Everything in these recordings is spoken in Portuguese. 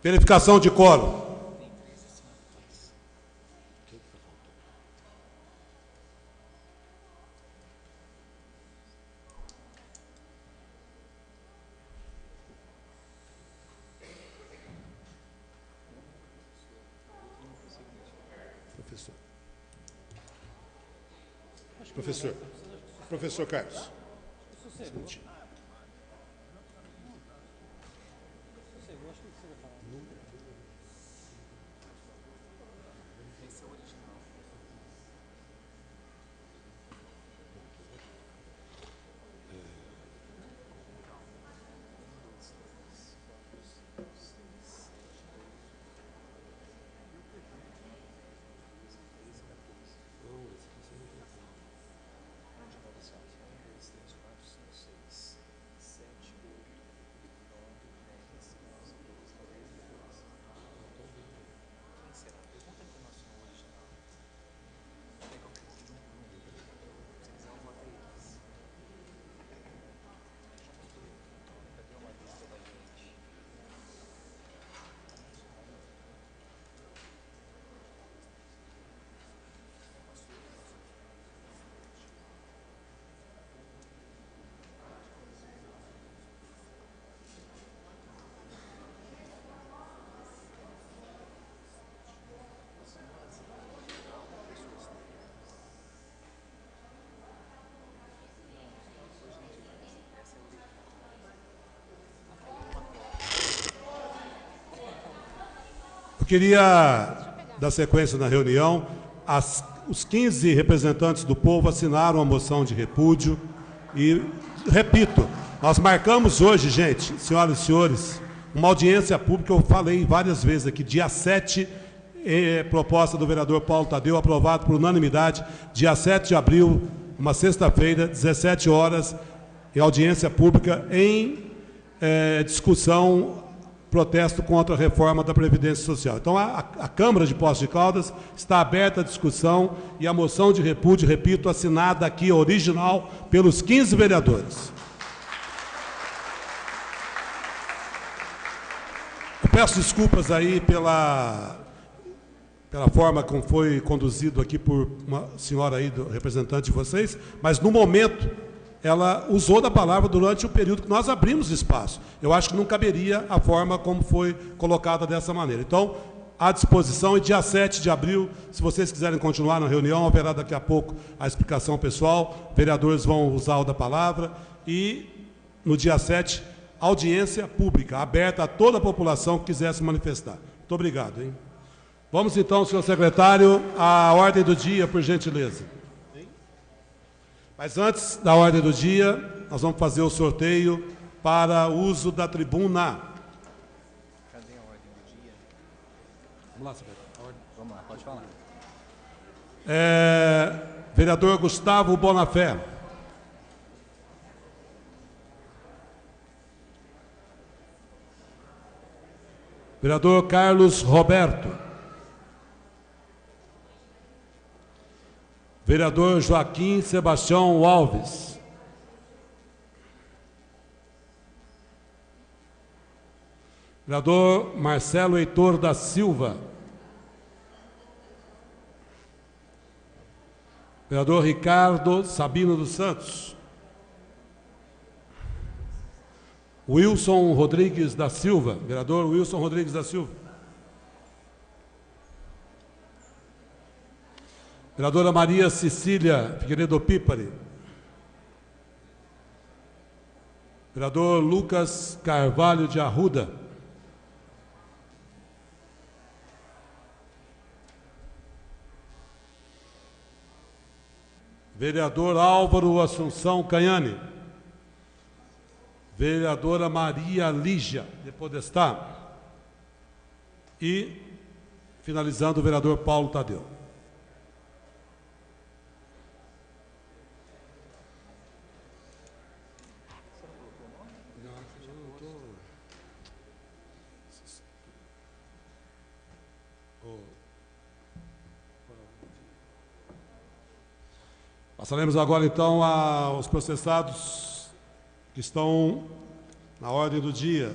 Verificação de quórum. Professor Carlos. Eu queria dar sequência na reunião. Os 15 representantes do povo assinaram a moção de repúdio e, repito, nós marcamos hoje, gente, senhoras e senhores, uma audiência pública. Eu falei várias vezes aqui, dia 7, proposta do vereador Paulo Tadeu, aprovado por unanimidade, dia 7 de abril, uma sexta-feira, 17 horas, em audiência pública, em discussão, protesto contra a reforma da Previdência Social. Então, a Câmara de Poços de Caldas está aberta à discussão e a moção de repúdio, repito, assinada aqui, original, pelos 15 vereadores. Eu peço desculpas aí pela forma como foi conduzido aqui por uma senhora aí, representante de vocês, mas no momento ela usou da palavra durante o período que nós abrimos espaço. Eu acho que não caberia a forma como foi colocada dessa maneira. Então, à disposição, e dia 7 de abril, se vocês quiserem continuar na reunião, haverá daqui a pouco a explicação pessoal, vereadores vão usar o da palavra, e no dia 7, audiência pública, aberta a toda a população que quiser se manifestar. Muito obrigado, hein? Vamos então, senhor secretário, à ordem do dia, por gentileza. Mas antes da ordem do dia, nós vamos fazer o sorteio para uso da tribuna. Cadê a ordem do dia? Vamos lá, secretário. Vamos lá, pode falar. Vereador Gustavo Bonafé. Vereador Carlos Roberto. Vereador Joaquim Sebastião Alves. Vereador Marcelo Heitor da Silva. Vereador Ricardo Sabino dos Santos. Wilson Rodrigues da Silva. Vereador Wilson Rodrigues da Silva. Vereadora Maria Cecília Figueiredo Pípari. Vereador Lucas Carvalho de Arruda. Vereador Álvaro Assunção Canhane. Vereadora Maria Lígia de Podestá. E, finalizando, o vereador Paulo Tadeu. Passaremos agora, então, aos processados que estão na ordem do dia.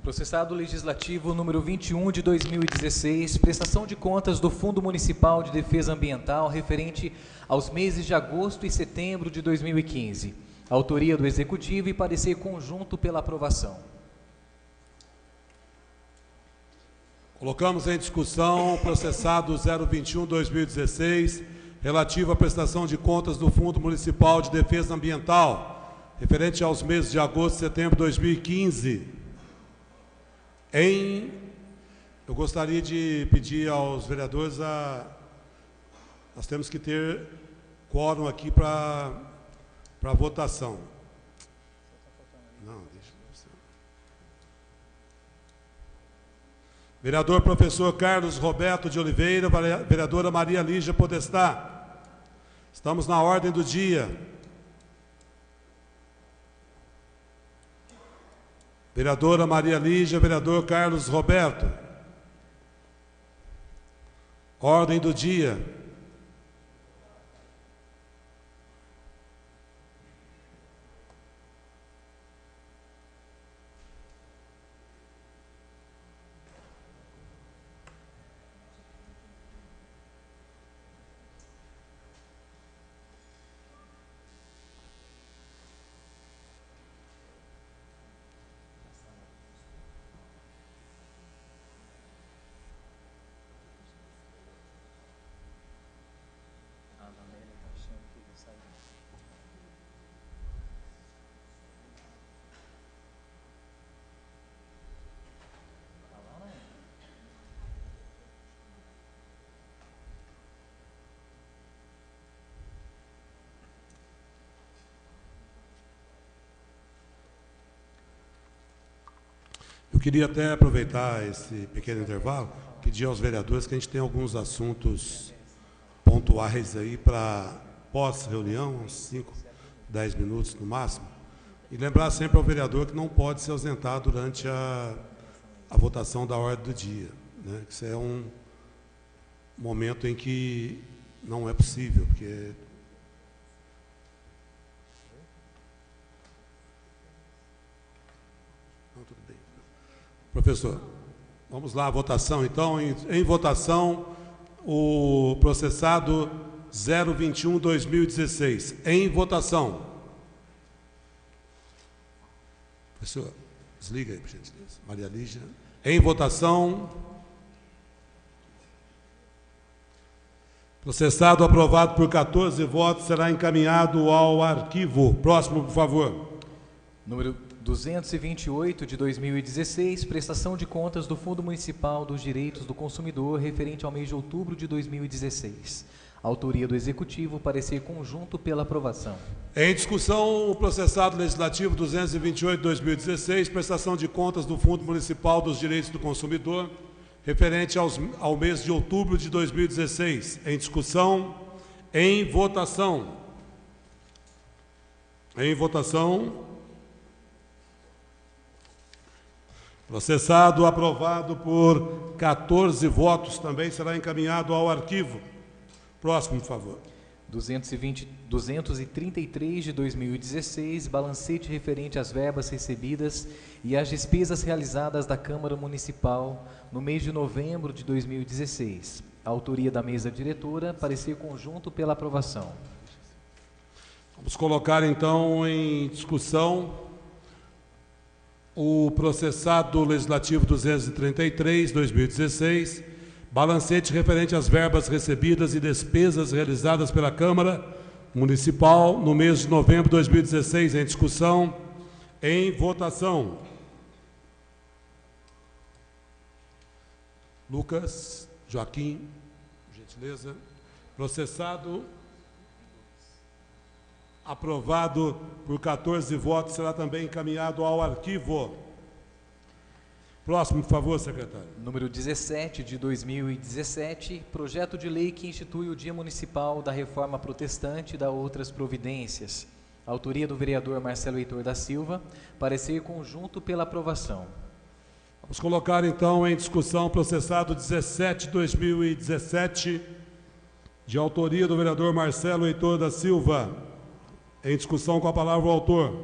Processado legislativo número 21 de 2016, prestação de contas do Fundo Municipal de Defesa Ambiental referente aos meses de agosto e setembro de 2015. Autoria do Executivo e parecer conjunto pela aprovação. Colocamos em discussão o processado 021/2016, relativo à prestação de contas do Fundo Municipal de Defesa Ambiental, referente aos meses de agosto e setembro de 2015. Eu gostaria de pedir aos vereadores nós temos que ter quórum aqui para votação. Não, deixa eu... Vereador professor Carlos Roberto de Oliveira, vereadora Maria Lígia Podestá. Estamos na ordem do dia. Vereadora Maria Lígia, vereador Carlos Roberto. Ordem do dia. Eu queria até aproveitar esse pequeno intervalo, pedir aos vereadores que a gente tem alguns assuntos pontuais aí para pós-reunião, uns 5, 10 minutos no máximo, e lembrar sempre ao vereador que não pode se ausentar durante a votação da ordem do dia, né? Isso é um momento em que não é possível, porque... Não, tudo bem. Professor, vamos lá, a votação, então. Em votação, o processado 021/2016. Em votação. Professor, desliga aí, por gentileza. Maria Lígia. Em votação. Processado aprovado por 14 votos, será encaminhado ao arquivo. Próximo, por favor. Número 228 de 2016, prestação de contas do Fundo Municipal dos Direitos do Consumidor referente ao mês de outubro de 2016. Autoria do Executivo, parecer conjunto pela aprovação. Em discussão, o processado legislativo 228 de 2016, prestação de contas do Fundo Municipal dos Direitos do Consumidor referente ao mês de outubro de 2016. Em discussão, em votação. Em votação. Processado aprovado por 14 votos, também será encaminhado ao arquivo. Próximo, por favor. 233 de 2016, balancete referente às verbas recebidas e às despesas realizadas da Câmara Municipal no mês de novembro de 2016. A autoria da mesa diretora, parecer conjunto pela aprovação. Vamos colocar, então, em discussão o processado legislativo 233, 2016, balancete referente às verbas recebidas e despesas realizadas pela Câmara Municipal no mês de novembro de 2016, em discussão, em votação. Lucas, Joaquim, por gentileza. Processado aprovado por 14 votos, será também encaminhado ao arquivo. Próximo, por favor, secretário. Número 17 de 2017, projeto de lei que institui o Dia Municipal da Reforma Protestante e da outras providências. Autoria do vereador Marcelo Heitor da Silva, parecer conjunto pela aprovação. Vamos colocar, então, em discussão o processado 17 de 2017, de autoria do vereador Marcelo Heitor da Silva. Em discussão, com a palavra o autor.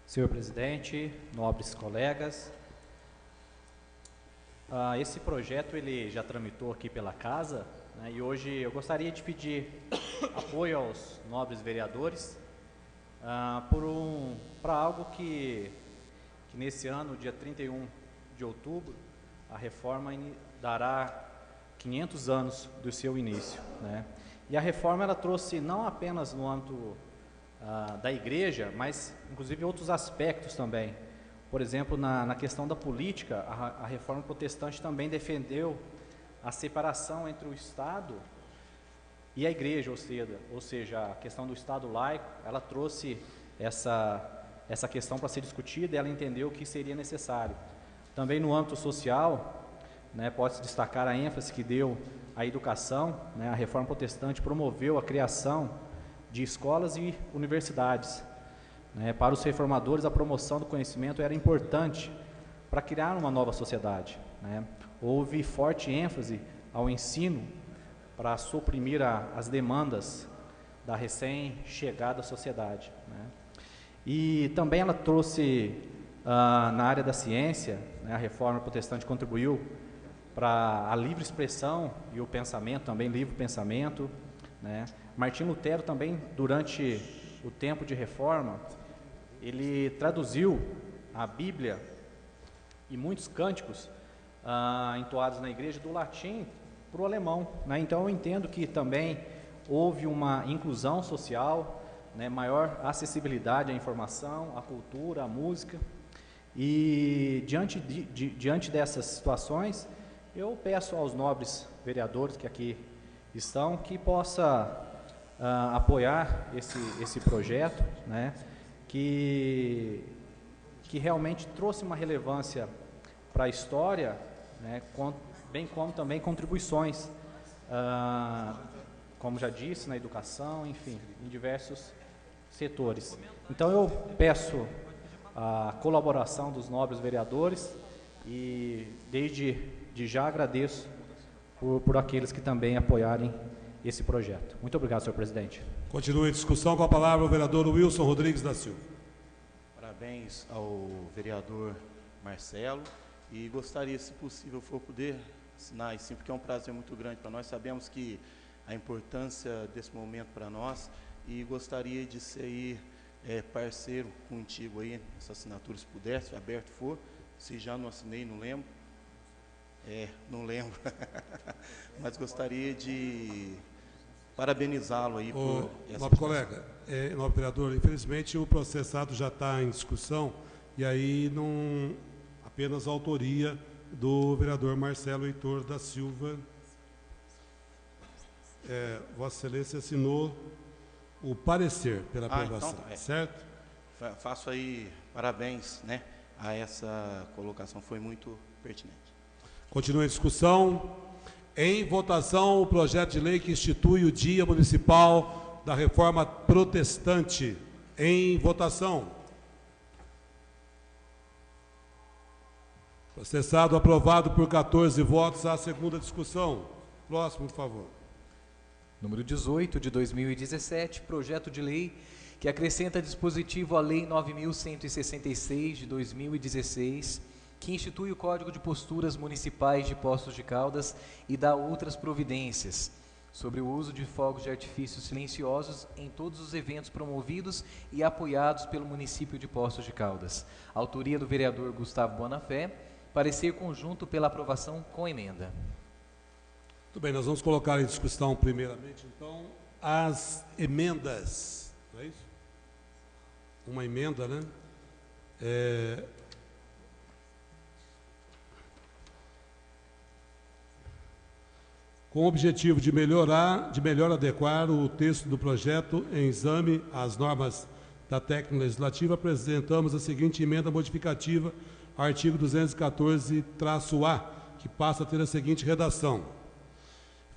Senhor presidente, nobres colegas, esse projeto ele já tramitou aqui pela casa, né, e hoje eu gostaria de pedir apoio aos nobres vereadores para algo que nesse ano, dia 31 de outubro, a reforma dará 500 anos do seu início, né? E a reforma ela trouxe não apenas no âmbito da igreja, mas inclusive outros aspectos também. Por exemplo, na questão da política, a reforma protestante também defendeu a separação entre o Estado e a igreja, ou seja, a questão do Estado laico, ela trouxe essa questão para ser discutida e ela entendeu que seria necessário. Também no âmbito social, né, pode-se destacar a ênfase que deu à educação, né, a reforma protestante promoveu a criação de escolas e universidades. Né, para os reformadores, a promoção do conhecimento era importante para criar uma nova sociedade. Né. Houve forte ênfase ao ensino para suprimir as demandas da recém-chegada sociedade. Né. E também ela trouxe, na área da ciência, né, a reforma protestante contribuiu para a livre expressão e o pensamento, também livre pensamento. Né. Martim Lutero também, durante o tempo de reforma, ele traduziu a Bíblia e muitos cânticos entoados na igreja do latim para o alemão. Né. Então eu entendo que também houve uma inclusão social, né, maior acessibilidade à informação, à cultura, à música. E diante dessas situações, eu peço aos nobres vereadores que aqui estão que possa apoiar esse projeto, né, que realmente trouxe uma relevância para a história, né, bem como também contribuições, como já disse, na educação, enfim, em diversos setores. Então eu peço a colaboração dos nobres vereadores e desde já agradeço por aqueles que também apoiarem esse projeto. Muito obrigado, senhor presidente. Continue a discussão, com a palavra o vereador Wilson Rodrigues da Silva. Parabéns ao vereador Marcelo e gostaria, se possível for, poder assinar, sim, porque é um prazer muito grande para nós. Sabemos que a importância desse momento para nós e gostaria de ser aí, parceiro contigo aí, essa assinatura, se puder, se aberto for. Se já não assinei, não lembro. Não lembro. Mas gostaria de parabenizá-lo aí por essa... Nobre colega, nobre vereador, infelizmente o processado já está em discussão e aí não apenas a autoria do vereador Marcelo Heitor da Silva. Vossa Excelência assinou o parecer pela aprovação, então, certo? Faço aí parabéns, né, a essa colocação, foi muito pertinente. Continua a discussão. Em votação, o projeto de lei que institui o Dia Municipal da Reforma Protestante. Em votação. Processado aprovado por 14 votos. A segunda discussão. Próximo, por favor. Número 18 de 2017, projeto de lei que acrescenta dispositivo à Lei 9.166 de 2016, que institui o Código de Posturas Municipais de Poços de Caldas e dá outras providências sobre o uso de fogos de artifício silenciosos em todos os eventos promovidos e apoiados pelo município de Poços de Caldas. Autoria do vereador Gustavo Bonafé, parecer conjunto pela aprovação com emenda. Muito bem, nós vamos colocar em discussão primeiramente, então, as emendas. Não é isso? Uma emenda, né? Com o objetivo de melhor adequar o texto do projeto em exame às normas da técnica legislativa, apresentamos a seguinte emenda modificativa ao artigo 214-A, que passa a ter a seguinte redação.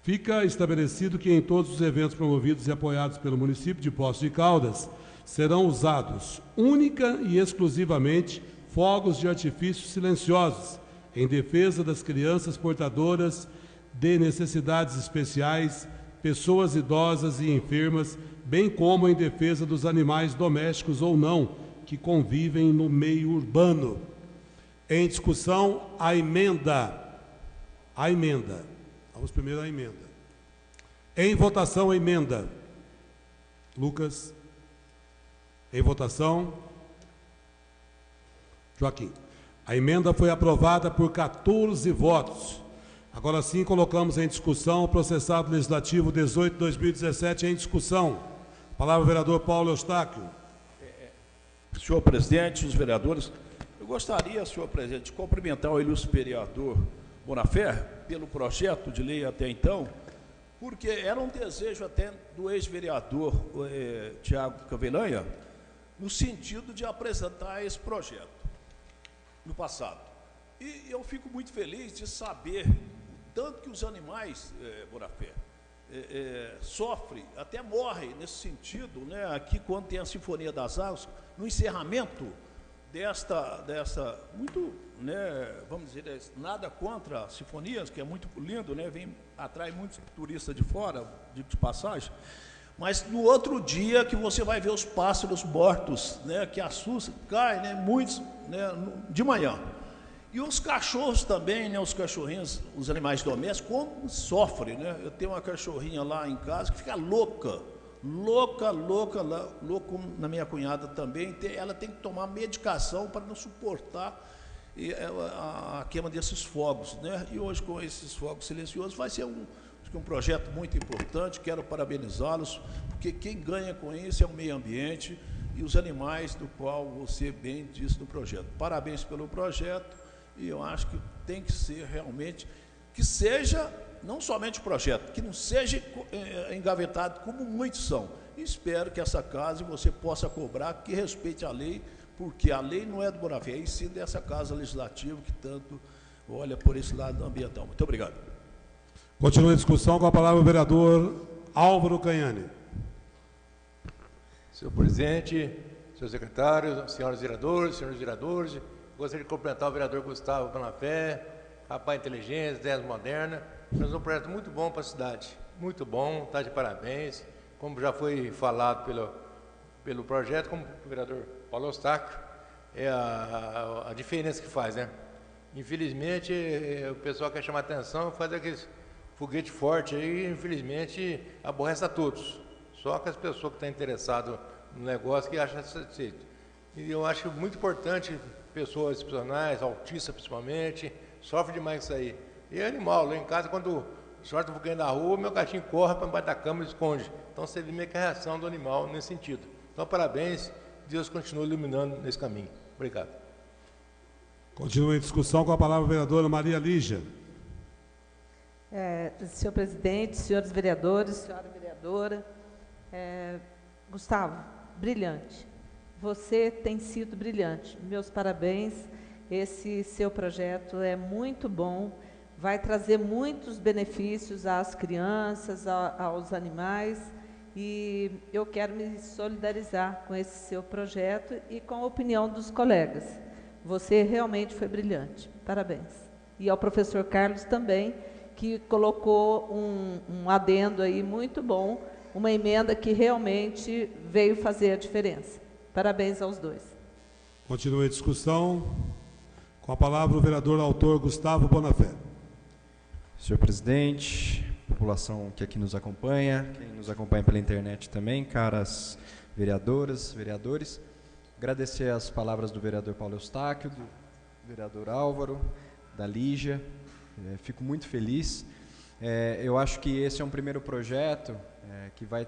Fica estabelecido que em todos os eventos promovidos e apoiados pelo município de Poços de Caldas serão usados única e exclusivamente fogos de artifício silenciosos em defesa das crianças portadoras de necessidades especiais, pessoas idosas e enfermas, bem como em defesa dos animais domésticos ou não, que convivem no meio urbano. Em discussão, a emenda. A emenda. Vamos primeiro à emenda. Em votação, a emenda. Lucas. Em votação. Joaquim. A emenda foi aprovada por 14 votos. Agora sim, colocamos em discussão o processado legislativo 18/2017 em discussão. Palavra ao vereador Paulo Eustáquio. Senhor presidente, os vereadores, eu gostaria, senhor presidente, de cumprimentar o ilustre vereador Bonafé pelo projeto de lei até então, porque era um desejo até do ex-vereador Tiago Cavelanha, no sentido de apresentar esse projeto no passado. E eu fico muito feliz de saber tanto que os animais, Bonafé, sofrem, até morrem nesse sentido, né? Aqui quando tem a Sinfonia das Águas, no encerramento desta muito, né, vamos dizer, nada contra as sinfonias, que é muito lindo, né? Atrai muitos turistas de fora, de passagem, mas no outro dia que você vai ver os pássaros mortos, né, que assustam, caem, né, muitos, né, de manhã. E os cachorros também, né, os cachorrinhos, os animais domésticos, como sofrem, né? Eu tenho uma cachorrinha lá em casa que fica louca na minha cunhada também. Ela tem que tomar medicação para não suportar a queima desses fogos, né? E hoje, com esses fogos silenciosos, vai ser um projeto muito importante. Quero parabenizá-los, porque quem ganha com isso é o meio ambiente e os animais, do qual você bem disse no projeto. Parabéns pelo projeto, e eu acho que tem que ser realmente, que seja não somente o projeto, que não seja engavetado como muitos são. E espero que essa casa você possa cobrar, que respeite a lei, porque a lei não é do Bonafé, e sim dessa casa legislativa que tanto olha por esse lado ambiental. Muito obrigado. Continua a discussão, com a palavra o vereador Álvaro Canhani. Senhor presidente, senhor secretário, senhores vereadores, gostaria de cumprimentar o vereador Gustavo Bonafé, rapaz inteligente, ideias modernas. Nós um projeto muito bom para a cidade, muito bom, está de parabéns. Como já foi falado pelo projeto, como o vereador Paulo Eustáquio, é a diferença que faz, né? Infelizmente, o pessoal quer chamar atenção, faz aqueles foguete forte aí, infelizmente, aborrece a todos. Só que as pessoas que estão interessadas no negócio que acham satisfeito. E eu acho muito importante, pessoas excepcionais, autistas principalmente, sofrem demais isso aí. E é animal, lá em casa, quando sorte um foguinho na rua, meu gatinho corre para embaixo da cama e esconde. Então você vê meio que a reação do animal nesse sentido. Então, parabéns, Deus continue iluminando nesse caminho. Obrigado. Continua em discussão, com a palavra a vereadora Maria Lígia. Senhor presidente, senhores vereadores, senhora vereadora, Gustavo, brilhante. Você tem sido brilhante. Meus parabéns. Esse seu projeto é muito bom, vai trazer muitos benefícios às crianças, aos animais, e eu quero me solidarizar com esse seu projeto e com a opinião dos colegas. Você realmente foi brilhante. Parabéns. E ao professor Carlos também, que colocou um adendo aí muito bom, uma emenda que realmente veio fazer a diferença. Parabéns aos dois. Continua a discussão. Com a palavra o vereador autor Gustavo Bonafé. Senhor presidente, população que aqui nos acompanha, quem nos acompanha pela internet também, caras vereadoras, vereadores, agradecer as palavras do vereador Paulo Eustáquio, do vereador Álvaro, da Lígia, fico muito feliz. Eu acho que esse é um primeiro projeto que vai,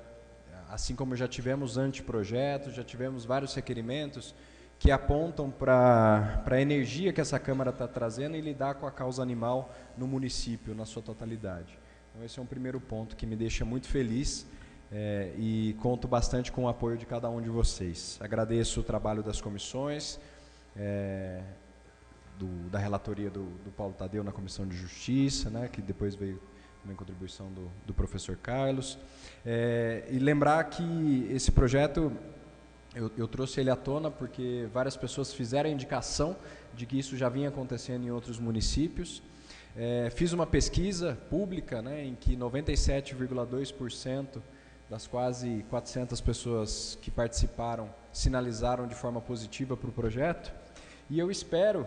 assim como já tivemos anteprojetos, já tivemos vários requerimentos que apontam para a energia que essa Câmara está trazendo e lidar com a causa animal no município, na sua totalidade. Então, esse é um primeiro ponto que me deixa muito feliz e conto bastante com o apoio de cada um de vocês. Agradeço o trabalho das comissões, da relatoria do Paulo Tadeu na Comissão de Justiça, né, que depois veio também contribuição do professor Carlos. E lembrar que esse projeto, eu trouxe ele à tona porque várias pessoas fizeram a indicação de que isso já vinha acontecendo em outros municípios. Fiz uma pesquisa pública, né, em que 97,2% das quase 400 pessoas que participaram, sinalizaram de forma positiva para o projeto. E eu espero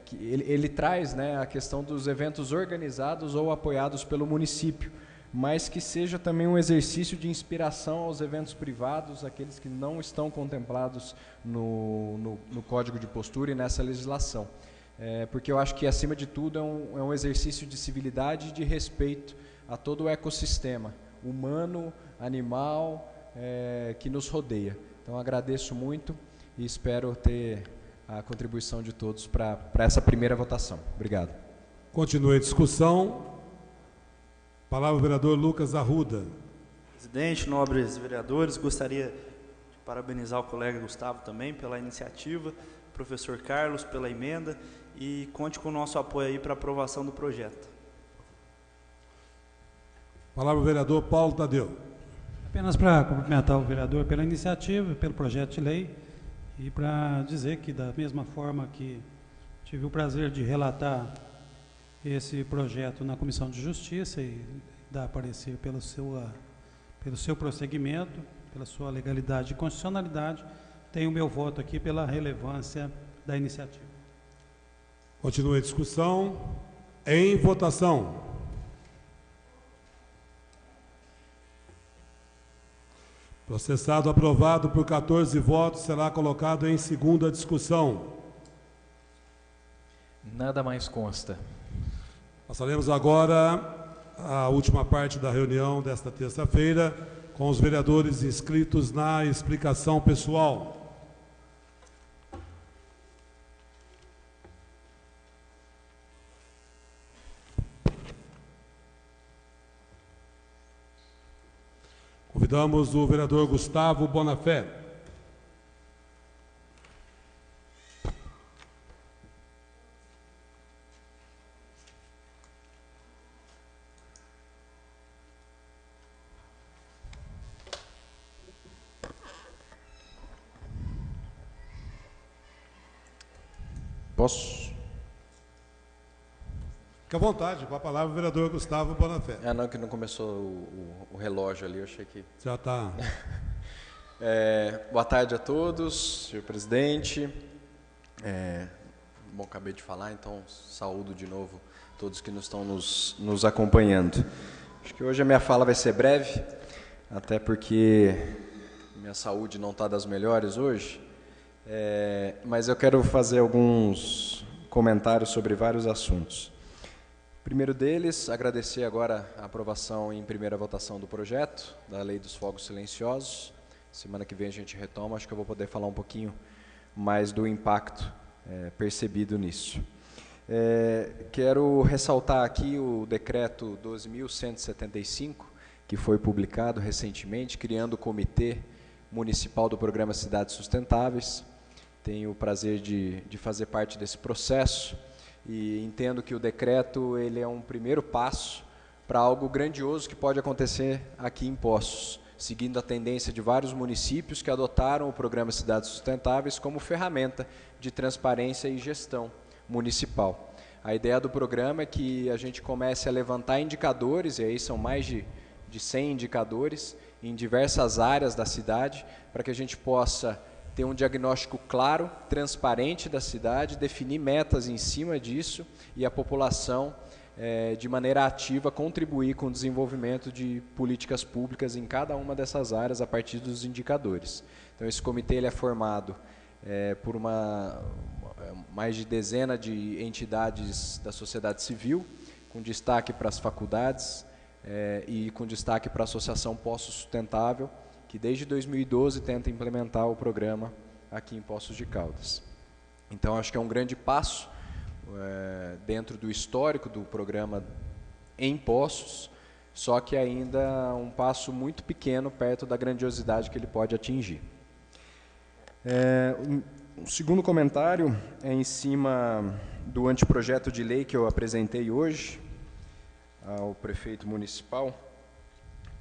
que ele traz, né, a questão dos eventos organizados ou apoiados pelo município, mas que seja também um exercício de inspiração aos eventos privados, aqueles que não estão contemplados no Código de Postura e nessa legislação. Porque eu acho que, acima de tudo, é um exercício de civilidade e de respeito a todo o ecossistema humano, animal, que nos rodeia. Então, agradeço muito e espero ter a contribuição de todos para essa primeira votação. Obrigado. Continue a discussão. Palavra ao vereador Lucas Arruda. Presidente, nobres vereadores, gostaria de parabenizar o colega Gustavo também pela iniciativa, professor Carlos pela emenda, e conte com o nosso apoio aí para a aprovação do projeto. Palavra ao vereador Paulo Tadeu. Apenas para cumprimentar o vereador pela iniciativa, pelo projeto de lei, e para dizer que, da mesma forma que tive o prazer de relatar esse projeto na Comissão de Justiça e dar parecer pelo seu prosseguimento, pela sua legalidade e constitucionalidade, tenho o meu voto aqui pela relevância da iniciativa. Continue a discussão. Em votação. Processado aprovado por 14 votos, será colocado em segunda discussão. Nada mais consta. Passaremos agora à última parte da reunião desta terça-feira, com os vereadores inscritos na explicação pessoal. Convidamos o vereador Gustavo Bonafé. Posso? Fique à vontade, com a palavra o vereador Gustavo Bonafé. Não, que não começou o relógio ali, eu achei que... Já está. Boa tarde a todos, senhor presidente. Bom, acabei de falar, então saúdo de novo todos que estão nos acompanhando. Acho que hoje a minha fala vai ser breve, até porque minha saúde não está das melhores hoje, mas eu quero fazer alguns comentários sobre vários assuntos. Primeiro deles, agradecer agora a aprovação em primeira votação do projeto da Lei dos Fogos Silenciosos. Semana que vem a gente retoma, acho que eu vou poder falar um pouquinho mais do impacto percebido nisso. Quero ressaltar aqui o decreto 12.175, que foi publicado recentemente, criando o Comitê Municipal do Programa Cidades Sustentáveis. Tenho o prazer de fazer parte desse processo. E entendo que o decreto ele é um primeiro passo para algo grandioso que pode acontecer aqui em Poços, seguindo a tendência de vários municípios que adotaram o programa Cidades Sustentáveis como ferramenta de transparência e gestão municipal. A ideia do programa é que a gente comece a levantar indicadores, e aí são mais de 100 indicadores, em diversas áreas da cidade, para que a gente possa ter um diagnóstico claro, transparente da cidade, definir metas em cima disso e a população, de maneira ativa, contribuir com o desenvolvimento de políticas públicas em cada uma dessas áreas a partir dos indicadores. Então, esse comitê ele é formado por mais de dezena de entidades da sociedade civil, com destaque para as faculdades e com destaque para a Associação Poços Sustentável, que desde 2012 tenta implementar o programa aqui em Poços de Caldas. Então, acho que é um grande passo dentro do histórico do programa em Poços, só que ainda um passo muito pequeno perto da grandiosidade que ele pode atingir. O segundo comentário é em cima do anteprojeto de lei que eu apresentei hoje ao prefeito municipal,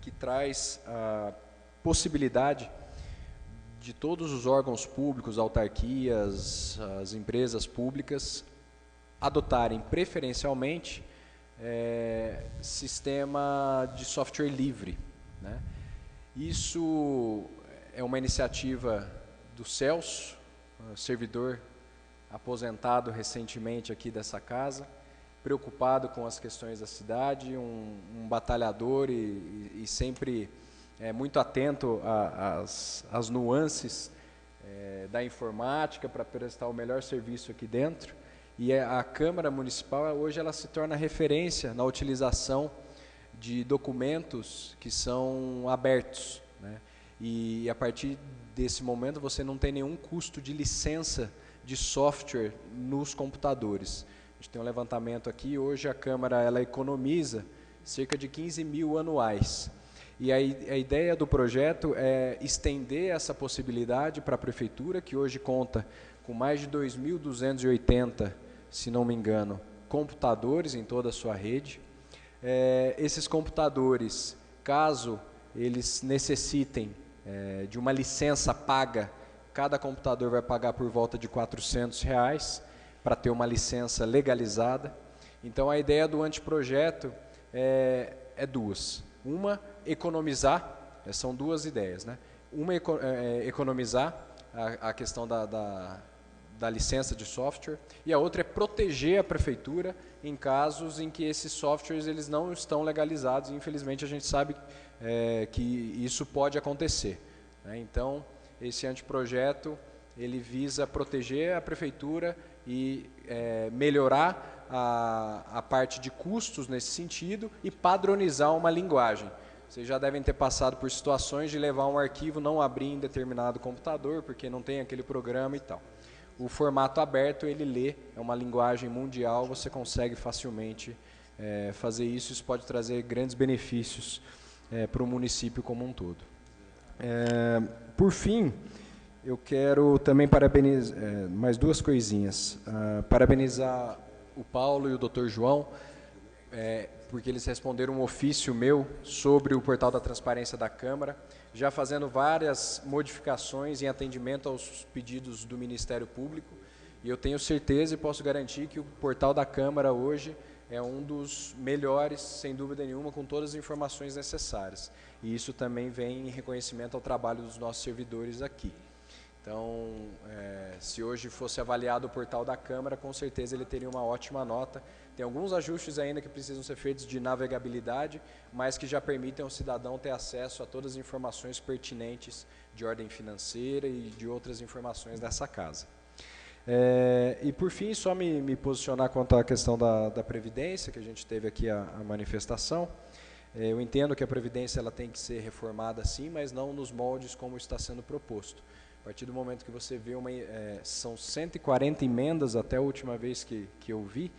que traz a possibilidade de todos os órgãos públicos, autarquias, as empresas públicas, adotarem preferencialmente sistema de software livre, né? Isso é uma iniciativa do Celso, servidor aposentado recentemente aqui dessa casa, preocupado com as questões da cidade, um batalhador e sempre muito atento às nuances da informática para prestar o melhor serviço aqui dentro. E a Câmara Municipal hoje ela se torna referência na utilização de documentos que são abertos, né? E a partir desse momento você não tem nenhum custo de licença de software nos computadores. A gente tem um levantamento aqui, hoje a Câmara ela economiza cerca de 15 mil anuais. E a ideia do projeto é estender essa possibilidade para a Prefeitura, que hoje conta com mais de 2.280, se não me engano, computadores em toda a sua rede. Esses computadores, caso eles necessitem de uma licença paga, cada computador vai pagar por volta de R$400 para ter uma licença legalizada. Então a ideia do anteprojeto é duas. Uma, economizar, são duas ideias, né? Uma, economizar a questão da licença de software, e a outra é proteger a prefeitura em casos em que esses softwares eles não estão legalizados, e infelizmente a gente sabe que isso pode acontecer, né? Então, esse anteprojeto ele visa proteger a prefeitura e melhorar a parte de custos nesse sentido e padronizar uma linguagem. Vocês já devem ter passado por situações de levar um arquivo, não abrir em determinado computador, porque não tem aquele programa e tal. O formato aberto, ele lê, é uma linguagem mundial, você consegue facilmente fazer isso. Isso pode trazer grandes benefícios para o município como um todo. Por fim, eu quero também parabenizar, mais duas coisinhas. Parabenizar o Paulo e o Dr. João, porque eles responderam um ofício meu sobre o portal da transparência da Câmara, já fazendo várias modificações em atendimento aos pedidos do Ministério Público, e eu tenho certeza e posso garantir que o portal da Câmara hoje é um dos melhores, sem dúvida nenhuma, com todas as informações necessárias. E isso também vem em reconhecimento ao trabalho dos nossos servidores aqui. Então, se hoje fosse avaliado o portal da Câmara, com certeza ele teria uma ótima nota. Tem alguns ajustes ainda que precisam ser feitos de navegabilidade, mas que já permitem ao cidadão ter acesso a todas as informações pertinentes de ordem financeira e de outras informações dessa casa. E por fim, só me posicionar quanto à questão da Previdência, que a gente teve aqui a manifestação. Eu entendo que a Previdência ela tem que ser reformada sim, mas não nos moldes como está sendo proposto. A partir do momento que você vê são 140 emendas até a última vez que eu vi,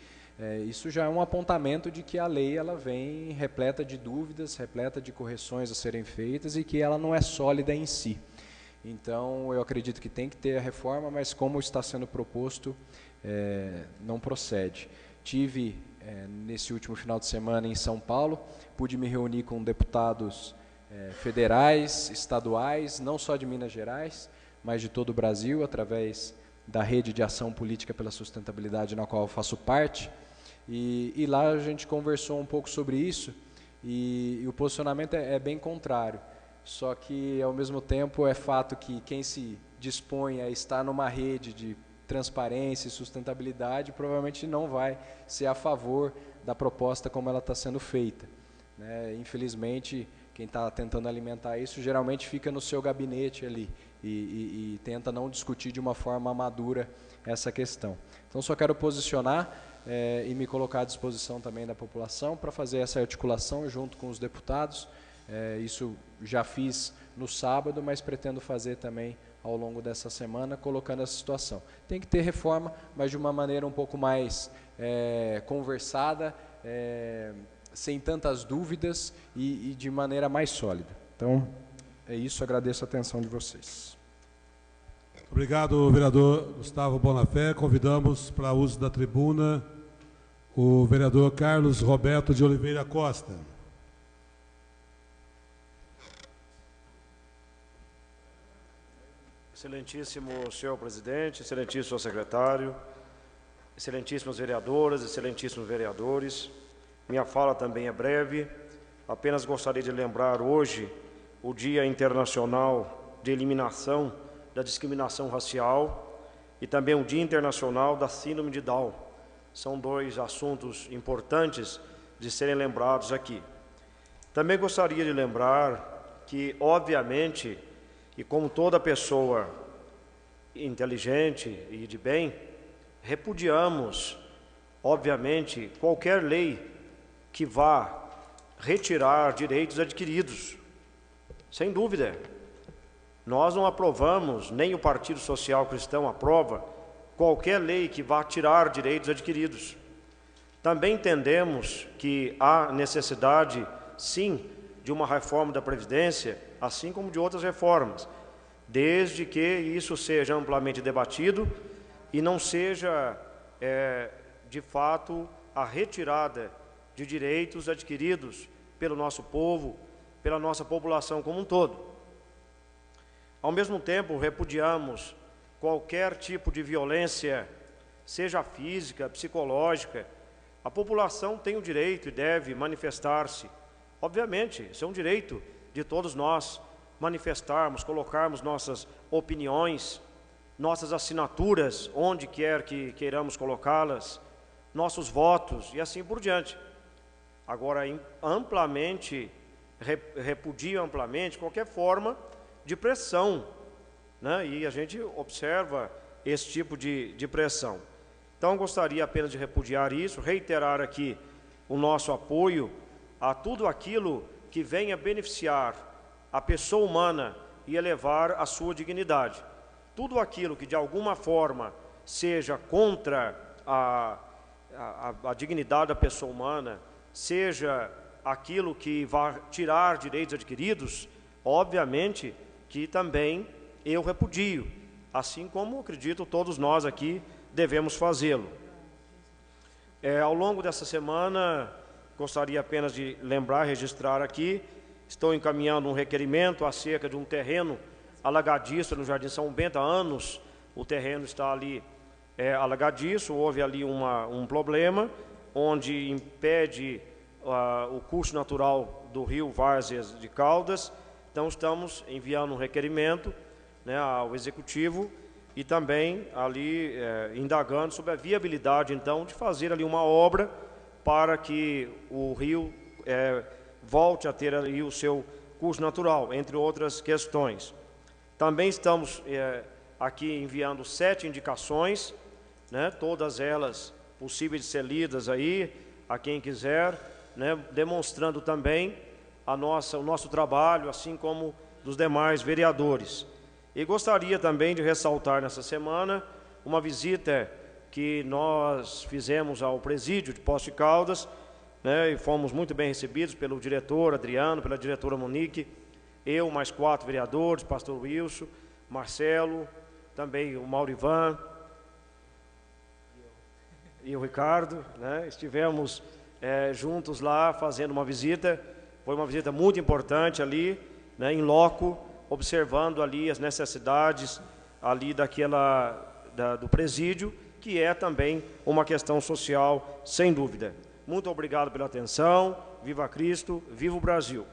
isso já é um apontamento de que a lei ela vem repleta de dúvidas, repleta de correções a serem feitas e que ela não é sólida em si. Então, eu acredito que tem que ter a reforma, mas como está sendo proposto, não procede. Tive, nesse último final de semana em São Paulo, pude me reunir com deputados federais, estaduais, não só de Minas Gerais, mas de todo o Brasil, através da Rede de Ação Política pela Sustentabilidade, na qual eu faço parte, e lá a gente conversou um pouco sobre isso, e o posicionamento é bem contrário, só que, ao mesmo tempo, é fato que quem se dispõe a estar numa rede de transparência e sustentabilidade, provavelmente não vai ser a favor da proposta como ela está sendo feita, né? Infelizmente, quem está tentando alimentar isso, geralmente fica no seu gabinete ali, e tenta não discutir de uma forma madura essa questão. Então, só quero posicionar e me colocar à disposição também da população para fazer essa articulação junto com os deputados. Isso já fiz no sábado, mas pretendo fazer também ao longo dessa semana, colocando essa situação. Tem que ter reforma, mas de uma maneira um pouco mais conversada, sem tantas dúvidas e de maneira mais sólida. Então, é isso, agradeço a atenção de vocês. Obrigado, vereador Gustavo Bonafé. Convidamos para uso da tribuna o vereador Carlos Roberto de Oliveira Costa. Excelentíssimo senhor presidente, excelentíssimo secretário, excelentíssimas vereadoras, excelentíssimos vereadores, minha fala também é breve, apenas gostaria de lembrar hoje o Dia Internacional de Eliminação da Discriminação Racial e também o Dia Internacional da Síndrome de Down. São dois assuntos importantes de serem lembrados aqui. Também gostaria de lembrar que, obviamente, e como toda pessoa inteligente e de bem, repudiamos, obviamente, qualquer lei que vá retirar direitos adquiridos. Sem dúvida. Nós não aprovamos, nem o Partido Social Cristão aprova, qualquer lei que vá tirar direitos adquiridos. Também entendemos que há necessidade, sim, de uma reforma da Previdência, assim como de outras reformas, desde que isso seja amplamente debatido e não seja, de fato, a retirada de direitos adquiridos pelo nosso povo, pela nossa população como um todo. Ao mesmo tempo, repudiamos qualquer tipo de violência, seja física, psicológica. A população tem o direito e deve manifestar-se. Obviamente, isso é um direito de todos nós, manifestarmos, colocarmos nossas opiniões, nossas assinaturas, onde quer que queiramos colocá-las, nossos votos e assim por diante. Agora, repudio amplamente qualquer forma de pressão, né? E a gente observa esse tipo de pressão. Então, gostaria apenas de repudiar isso, reiterar aqui o nosso apoio a tudo aquilo que venha beneficiar a pessoa humana e elevar a sua dignidade. Tudo aquilo que de alguma forma seja contra a dignidade da pessoa humana, seja aquilo que vai tirar direitos adquiridos, obviamente que também eu repudio, assim como acredito todos nós aqui devemos fazê-lo. Ao longo dessa semana, gostaria apenas de lembrar, registrar aqui, estou encaminhando um requerimento acerca de um terreno alagadiço no Jardim São Bento. Há anos o terreno está ali alagadiço, houve ali um problema, onde impede o curso natural do rio Várzeas de Caldas. Então estamos enviando um requerimento, né, ao Executivo e também ali indagando sobre a viabilidade então de fazer ali uma obra para que o rio volte a ter ali o seu curso natural, entre outras questões. Também estamos aqui enviando 7 indicações, né, todas elas possíveis de ser lidas aí, a quem quiser, né, demonstrando também o nosso trabalho, assim como dos demais vereadores. E gostaria também de ressaltar nessa semana uma visita que nós fizemos ao presídio de Poços de Caldas, né, e fomos muito bem recebidos pelo diretor Adriano, pela diretora Monique, eu mais 4 vereadores, pastor Wilson, Marcelo, também o Maurivan e o Ricardo, né, estivemos juntos lá fazendo uma visita. Foi uma visita muito importante ali, né, em loco, observando ali as necessidades ali do presídio, que é também uma questão social, sem dúvida. Muito obrigado pela atenção. Viva Cristo, viva o Brasil.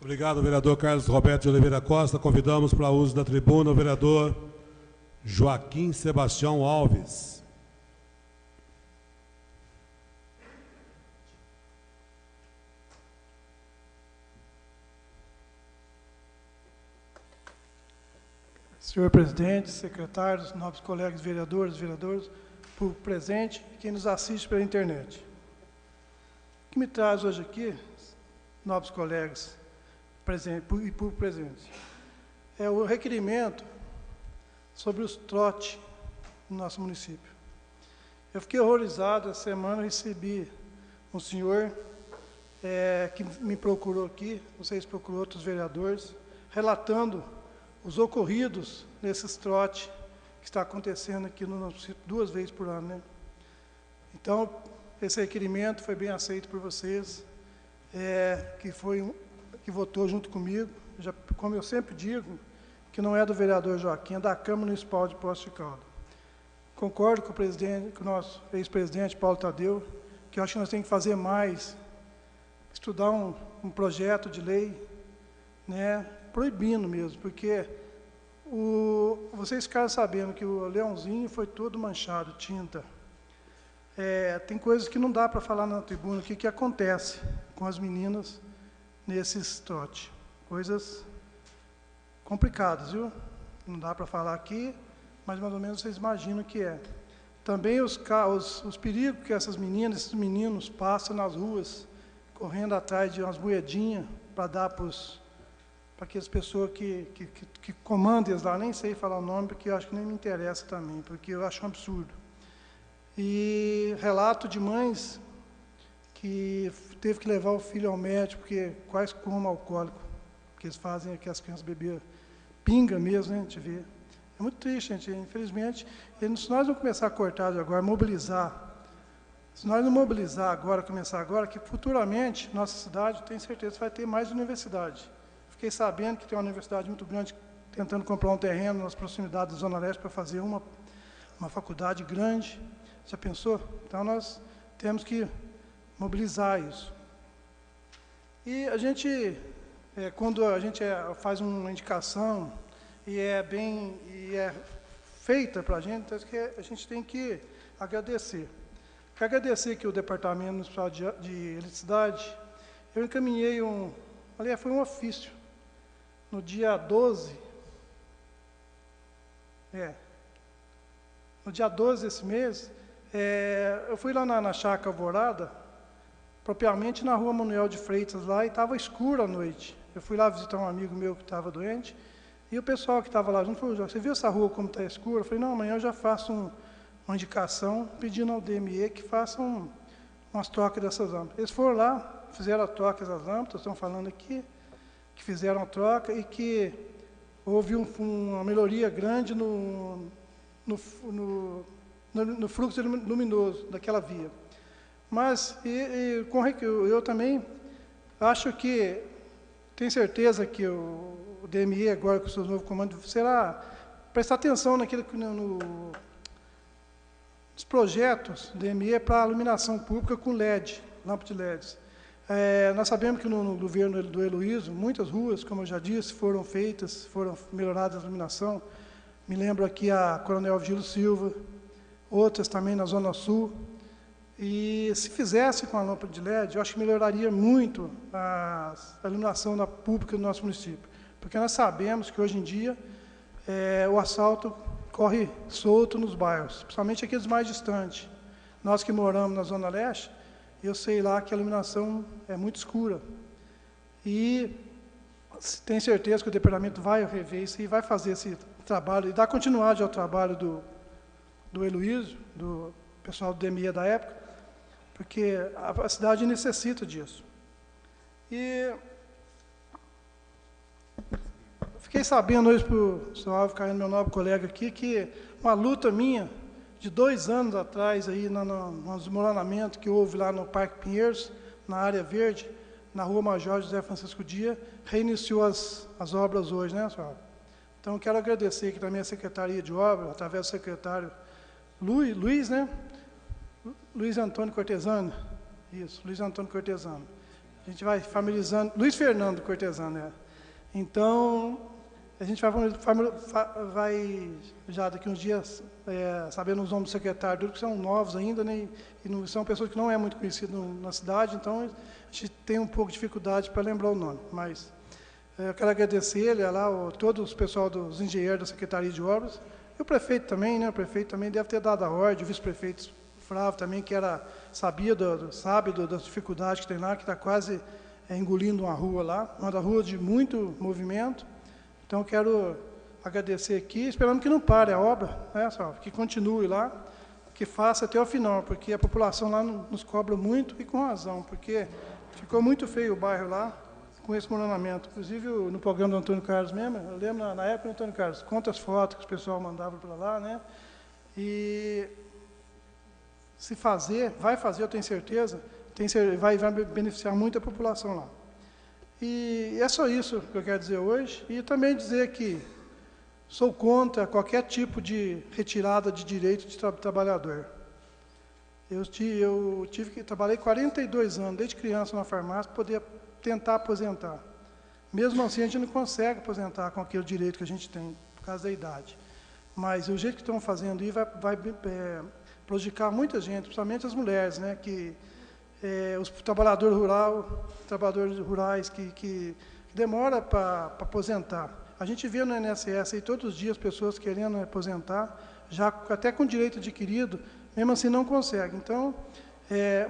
Obrigado, vereador Carlos Roberto de Oliveira Costa. Convidamos para o uso da tribuna o vereador Joaquim Sebastião Alves. Senhor presidente, secretários, nobres colegas vereadores, público presente e quem nos assiste pela internet. O que me traz hoje aqui, nobres colegas e público presente, é o requerimento sobre os trotes no nosso município. Eu fiquei horrorizado, essa semana recebi um senhor que me procurou aqui, não sei se procurou outros vereadores, relatando os ocorridos nesses trotes que está acontecendo aqui no nosso município 2 vezes por ano, né? Então, esse requerimento foi bem aceito por vocês, que votou junto comigo. Como eu sempre digo, que não é do vereador Joaquim, é da Câmara Municipal de Poços de Caldas. Concordo com o nosso ex-presidente Paulo Tadeu, que eu acho que nós temos que fazer mais, estudar um projeto de lei, né, proibindo mesmo, porque vocês ficaram sabendo que o leãozinho foi todo manchado, tinta. Tem coisas que não dá para falar na tribuna, o que acontece com as meninas nesses trote. Coisas complicadas, viu? Não dá para falar aqui, mas mais ou menos vocês imaginam o que é. Também os perigos que essas meninas, esses meninos passam nas ruas, correndo atrás de umas moedinhas para dar para aquelas pessoas que comandam eles lá. Nem sei falar o nome, porque eu acho que nem me interessa também, porque eu acho um absurdo. E relato de mães que teve que levar o filho ao médico, porque quase como alcoólico, porque eles fazem que as crianças beber pinga mesmo, né, a gente vê. É muito triste, gente, infelizmente. E se nós não começar a cortar de agora, mobilizar, se nós não mobilizar agora, começar agora, que futuramente nossa cidade, tenho certeza, vai ter mais universidade. Fiquei sabendo que tem uma universidade muito grande tentando comprar um terreno nas proximidades da Zona Leste para fazer uma faculdade grande. Já pensou? Então, nós temos que mobilizar isso. E a gente, quando a gente faz uma indicação e é feita para a gente, então, a gente tem que agradecer. Quero agradecer que o Departamento Municipal de Eletricidade, eu encaminhei foi um ofício, no dia 12, no dia 12 desse mês, eu fui lá na Chácara Alvorada, propriamente na Rua Manuel de Freitas, lá, e estava escuro à noite. Eu fui lá visitar um amigo meu que estava doente, e o pessoal que estava lá junto falou: você viu essa rua como está escura? Eu falei: não, amanhã eu já faço uma indicação pedindo ao DME que façam umas trocas dessas lâmpadas. Eles foram lá, fizeram a troca das lâmpadas, estão falando aqui, que fizeram a troca e que houve uma melhoria grande no fluxo luminoso daquela via. Mas eu também acho que, tenho certeza que o DME, agora com os seus novos comandos, será prestar atenção nos projetos do DME para iluminação pública com LED, lâmpada de LEDs. Nós sabemos que no governo do Heloísio, muitas ruas, como eu já disse, foram feitas, foram melhoradas a iluminação. Me lembro aqui a Coronel Gilo Silva, outras também na Zona Sul. E se fizesse com a lâmpada de LED, eu acho que melhoraria muito a iluminação pública do nosso município. Porque nós sabemos que hoje em dia o assalto corre solto nos bairros, principalmente aqueles mais distantes. Nós que moramos na Zona Leste, eu sei lá que a iluminação é muito escura. E tenho certeza que o departamento vai rever isso e vai fazer esse trabalho, e dar continuidade ao trabalho do Heloísio, do pessoal do DME da época, porque a cidade necessita disso. E fiquei sabendo hoje para o senhor Alves Carino, meu novo colega aqui, que uma luta minha de 2 anos atrás, aí, no desmoronamento que houve lá no Parque Pinheiros, na área verde, na Rua Major José Francisco Dia, reiniciou as obras hoje, né, senhor? Então, quero agradecer aqui também a Secretaria de Obras, através do secretário Luiz, né? Luiz Antônio Cortesano. Isso, Luiz Antônio Cortesano. A gente vai familiarizando. Luiz Fernando Cortesano, Então, a gente vai já daqui uns dias, sabendo os nomes do secretário, que são novos ainda, né? E não, são pessoas que não é muito conhecidas na cidade, então a gente tem um pouco de dificuldade para lembrar o nome. Mas eu quero agradecer ele, todos os pessoal dos engenheiros da Secretaria de Obras, e o prefeito também, né? O prefeito também deve ter dado a ordem, o vice-prefeito Fravo também, que sabe das dificuldades que tem lá, que está quase engolindo uma rua lá, uma das ruas de muito movimento. Então, quero agradecer aqui, esperando que não pare a obra, né, só, que continue lá, que faça até o final, porque a população lá nos cobra muito, e com razão, porque ficou muito feio o bairro lá, com esse moronamento. Inclusive, no programa do Antônio Carlos mesmo, eu lembro na época do Antônio Carlos, quantas fotos que o pessoal mandava para lá, né? E se vai fazer, eu tenho certeza, vai beneficiar muito a população lá. E é só isso que eu quero dizer hoje, e também dizer que sou contra qualquer tipo de retirada de direito de trabalhador. Eu trabalhei 42 anos, desde criança, na farmácia, para poder tentar aposentar. Mesmo assim, a gente não consegue aposentar com aquele direito que a gente tem, por causa da idade. Mas o jeito que estão fazendo aí vai prejudicar muita gente, principalmente as mulheres, né? Que, os trabalhadores rurais que demoram para aposentar. A gente vê no INSS aí todos os dias pessoas querendo aposentar, já até com direito adquirido, mesmo assim não consegue. Então,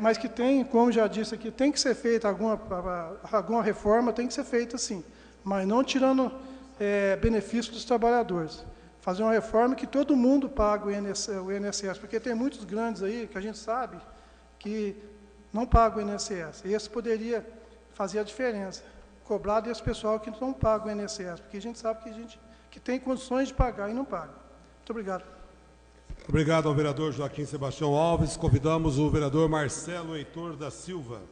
mas que tem, como já disse aqui, tem que ser feita alguma reforma, tem que ser feita sim, mas não tirando benefício dos trabalhadores. Fazer uma reforma que todo mundo paga o INSS, porque tem muitos grandes aí que a gente sabe que não pagam o INSS. Esse poderia fazer a diferença, cobrar desse pessoal que não paga o INSS, porque a gente sabe que tem condições de pagar e não paga. Muito obrigado. Obrigado ao vereador Joaquim Sebastião Alves. Convidamos o vereador Marcelo Heitor da Silva.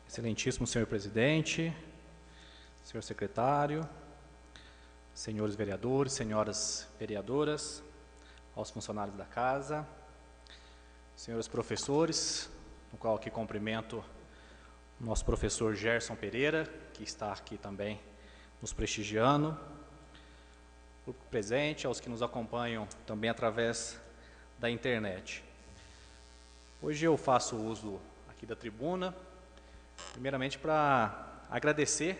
Excelentíssimo senhor presidente, senhor secretário, senhores vereadores, senhoras vereadoras, aos funcionários da casa, senhores professores, no qual aqui cumprimento o nosso professor Gerson Pereira, que está aqui também nos prestigiando, grupo presente, aos que nos acompanham também através da internet. Hoje eu faço uso aqui da tribuna, primeiramente para agradecer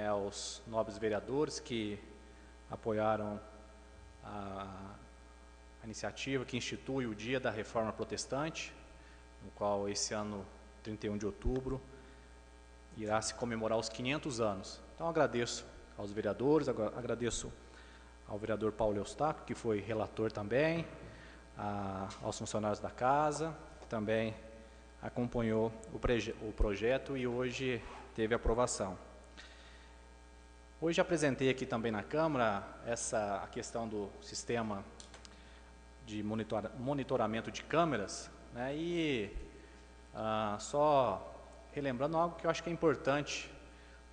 aos nobres vereadores que apoiaram a iniciativa que institui o Dia da Reforma Protestante, no qual esse ano, 31 de outubro, irá se comemorar os 500 anos. Então agradeço aos vereadores, agradeço ao vereador Paulo Eustáquio, que foi relator também, aos funcionários da casa, que também acompanhou o projeto e hoje teve aprovação. Hoje apresentei aqui também na Câmara a questão do sistema de monitoramento de câmeras, né, e só relembrando algo que eu acho que é importante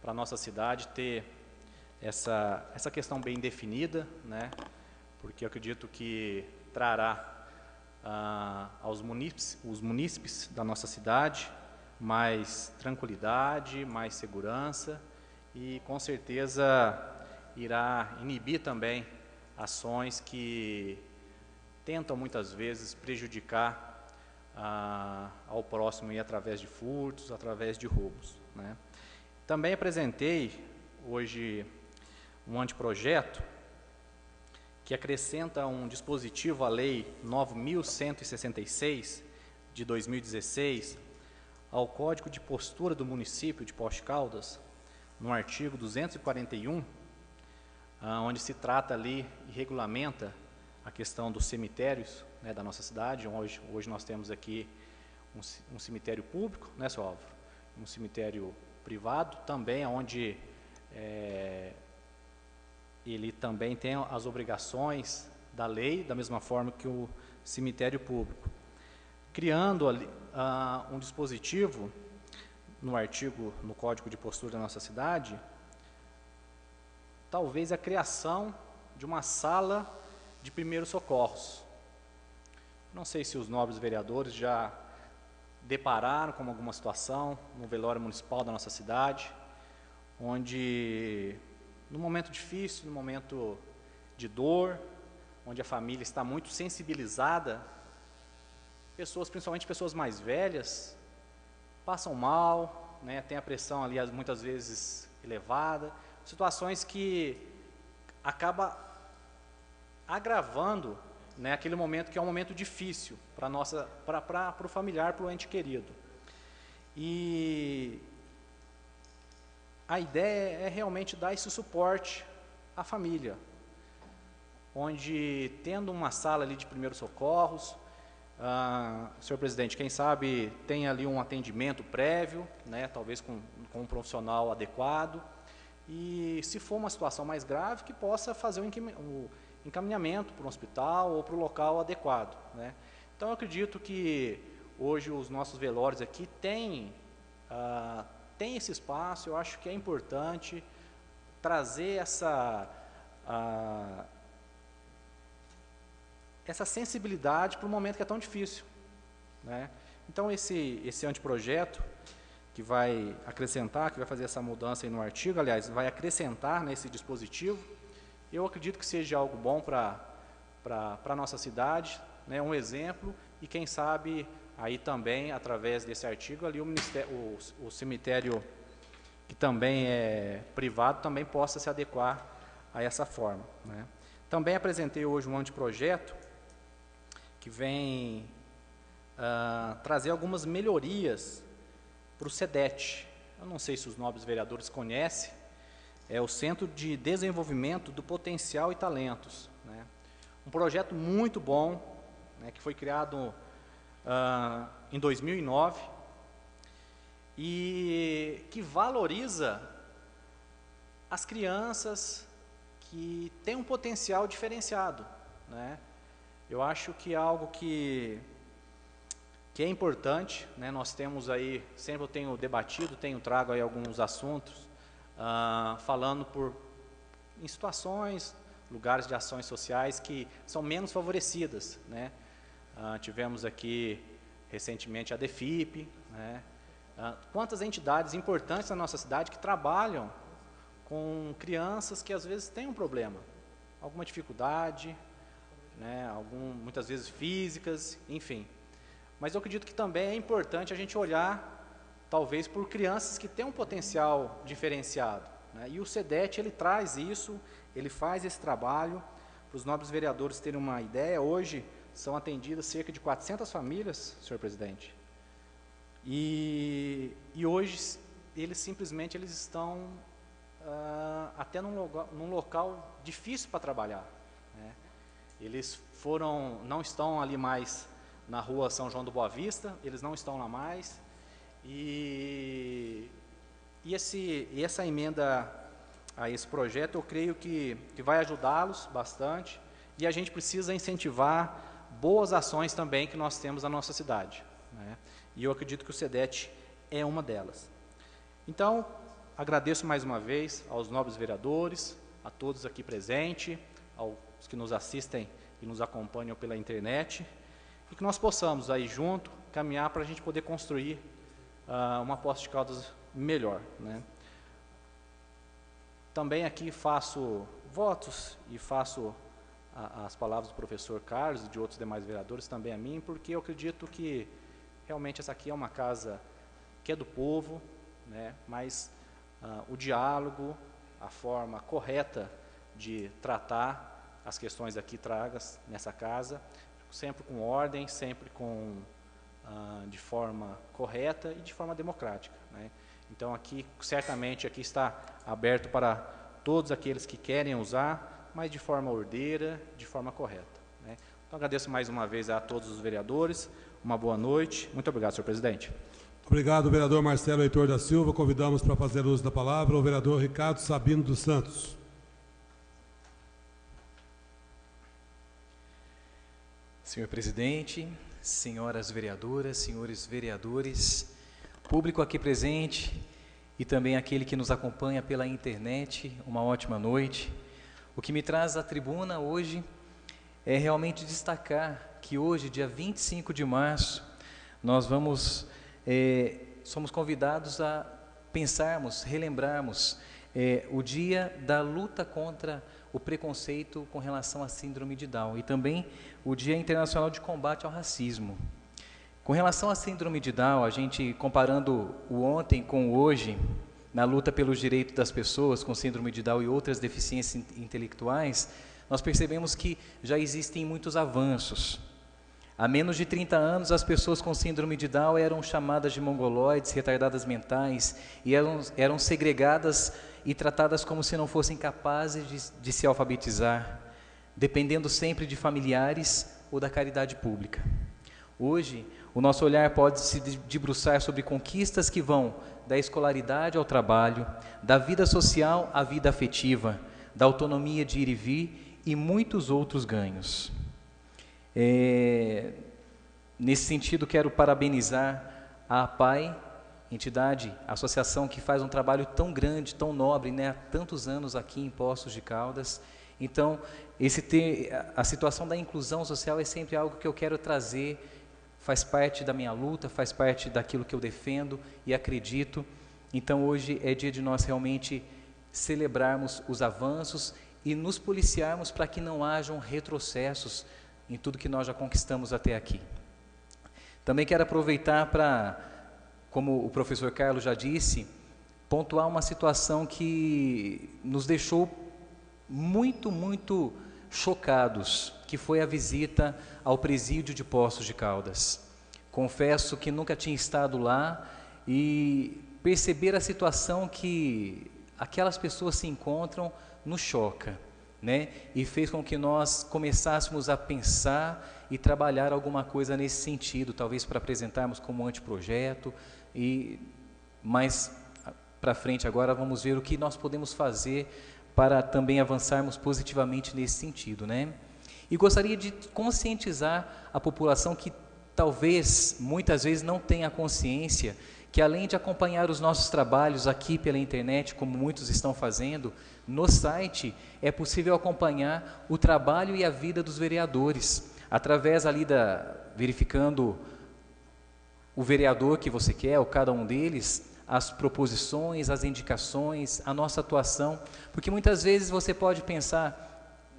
para a nossa cidade ter essa questão bem definida, né, porque eu acredito que trará aos munícipes da nossa cidade mais tranquilidade, mais segurança e com certeza irá inibir também ações que tentam muitas vezes prejudicar ao próximo e através de furtos, através de roubos, né? Também apresentei hoje um anteprojeto que acrescenta um dispositivo à Lei 9.166 de 2016 ao Código de Postura do município de Poços de Caldas, no artigo 241, onde se trata ali e regulamenta a questão dos cemitérios, né, da nossa cidade. Hoje nós temos aqui um cemitério público, né, seu Álvaro? Um cemitério privado também, onde ele também tem as obrigações da lei, da mesma forma que o cemitério público. Criando ali, um dispositivo no Código de Postura da nossa cidade, talvez a criação de uma sala de primeiros socorros. Não sei se os nobres vereadores já depararam com alguma situação no velório municipal da nossa cidade, onde no momento difícil, no momento de dor, onde a família está muito sensibilizada, principalmente pessoas mais velhas, passam mal, né, tem a pressão ali muitas vezes elevada, situações que acaba agravando, né, aquele momento que é um momento difícil para o familiar, para o ente querido. E a ideia é realmente dar esse suporte à família, onde tendo uma sala ali de primeiros socorros, senhor presidente, quem sabe tem ali um atendimento prévio, né, talvez com um profissional adequado, e se for uma situação mais grave, que possa fazer o encaminhamento para um hospital ou para o local adequado, né. Então eu acredito que hoje os nossos velórios aqui têm tem esse espaço. Eu acho que é importante trazer essa sensibilidade para um momento que é tão difícil, né? Então, esse anteprojeto, que vai acrescentar, que vai fazer essa mudança aí no artigo, aliás, vai acrescentar nesse dispositivo, eu acredito que seja algo bom para a nossa cidade, né? Um exemplo, e quem sabe aí também, através desse artigo, ali o cemitério, que também é privado, também possa se adequar a essa forma, né? Também apresentei hoje um anteprojeto que vem trazer algumas melhorias para o SEDET. Eu não sei se os nobres vereadores conhecem, é o Centro de Desenvolvimento do Potencial e Talentos, né? Um projeto muito bom, né, que foi criado em 2009 e que valoriza as crianças que têm um potencial diferenciado, né? Eu acho que é algo que é importante, né? Nós temos aí, sempre eu tenho debatido, trago aí alguns assuntos, falando em situações, lugares de ações sociais que são menos favorecidas, né? Tivemos aqui recentemente a DEFIP, né? Quantas entidades importantes na nossa cidade que trabalham com crianças que às vezes têm um problema, alguma dificuldade, né? Muitas vezes físicas, enfim. Mas eu acredito que também é importante a gente olhar, talvez, por crianças que têm um potencial diferenciado, né? E o SEDET, ele traz isso, ele faz esse trabalho. Para os nobres vereadores terem uma ideia, hoje são atendidas cerca de 400 famílias, senhor presidente. E hoje, eles simplesmente estão até num local difícil para trabalhar, né? Eles não estão ali mais na rua São João do Boa Vista, eles não estão lá mais, e essa emenda a esse projeto, eu creio que vai ajudá-los bastante, e a gente precisa incentivar boas ações também que nós temos na nossa cidade, né? E eu acredito que o SEDET é uma delas. Então, agradeço mais uma vez aos nobres vereadores, a todos aqui presentes, aos que nos assistem e nos acompanham pela internet, e que nós possamos aí junto caminhar para a gente poder construir uma Poços de Caldas melhor, né? Também aqui faço votos e faço as palavras do professor Carlos e de outros demais vereadores também a mim, porque eu acredito que realmente essa aqui é uma casa que é do povo, né? Mas o diálogo, a forma correta de tratar as questões aqui tragas nessa casa, sempre com ordem, sempre de forma correta e de forma democrática, né? Então aqui, certamente, aqui está aberto para todos aqueles que querem usar, mas de forma ordeira, de forma correta, né? Então agradeço mais uma vez a todos os vereadores, uma boa noite, muito obrigado, senhor presidente. Obrigado, vereador Marcelo Heitor da Silva. Convidamos para fazer uso da palavra o vereador Ricardo Sabino dos Santos. Senhor presidente, senhoras vereadoras, senhores vereadores, público aqui presente e também aquele que nos acompanha pela internet, uma ótima noite. O que me traz à tribuna hoje é realmente destacar que hoje, dia 25 de março, nós somos convidados a pensarmos, relembrarmos o dia da luta contra o preconceito com relação à síndrome de Down e também o Dia Internacional de Combate ao Racismo. Com relação à síndrome de Down, a gente comparando o ontem com o hoje, na luta pelos direitos das pessoas com síndrome de Down e outras deficiências intelectuais, nós percebemos que já existem muitos avanços. Há menos de 30 anos, as pessoas com síndrome de Down eram chamadas de mongoloides, retardadas mentais, e eram segregadas e tratadas como se não fossem capazes de se alfabetizar, dependendo sempre de familiares ou da caridade pública. Hoje, o nosso olhar pode se debruçar sobre conquistas que vão da escolaridade ao trabalho, da vida social à vida afetiva, da autonomia de ir e vir e muitos outros ganhos. Nesse sentido, quero parabenizar a APAI entidade, associação que faz um trabalho tão grande, tão nobre, né, há tantos anos aqui em Poços de Caldas. Então, a situação da inclusão social é sempre algo que eu quero trazer, faz parte da minha luta, faz parte daquilo que eu defendo e acredito. Então, hoje é dia de nós realmente celebrarmos os avanços e nos policiarmos para que não hajam retrocessos em tudo que nós já conquistamos até aqui. Também quero aproveitar para, como o professor Carlos já disse, pontuar uma situação que nos deixou muito chocados, que foi a visita ao presídio de Poços de Caldas. Confesso que nunca tinha estado lá e perceber a situação que aquelas pessoas se encontram nos choca, né? E fez com que nós começássemos a pensar e trabalhar alguma coisa nesse sentido, talvez para apresentarmos como anteprojeto, e mais para frente agora vamos ver o que nós podemos fazer para também avançarmos positivamente nesse sentido, né? E gostaria de conscientizar a população que talvez, muitas vezes, não tenha consciência que, além de acompanhar os nossos trabalhos aqui pela internet, como muitos estão fazendo, no site é possível acompanhar o trabalho e a vida dos vereadores, através ali verificando o vereador que você quer, ou cada um deles, as proposições, as indicações, a nossa atuação, porque muitas vezes você pode pensar,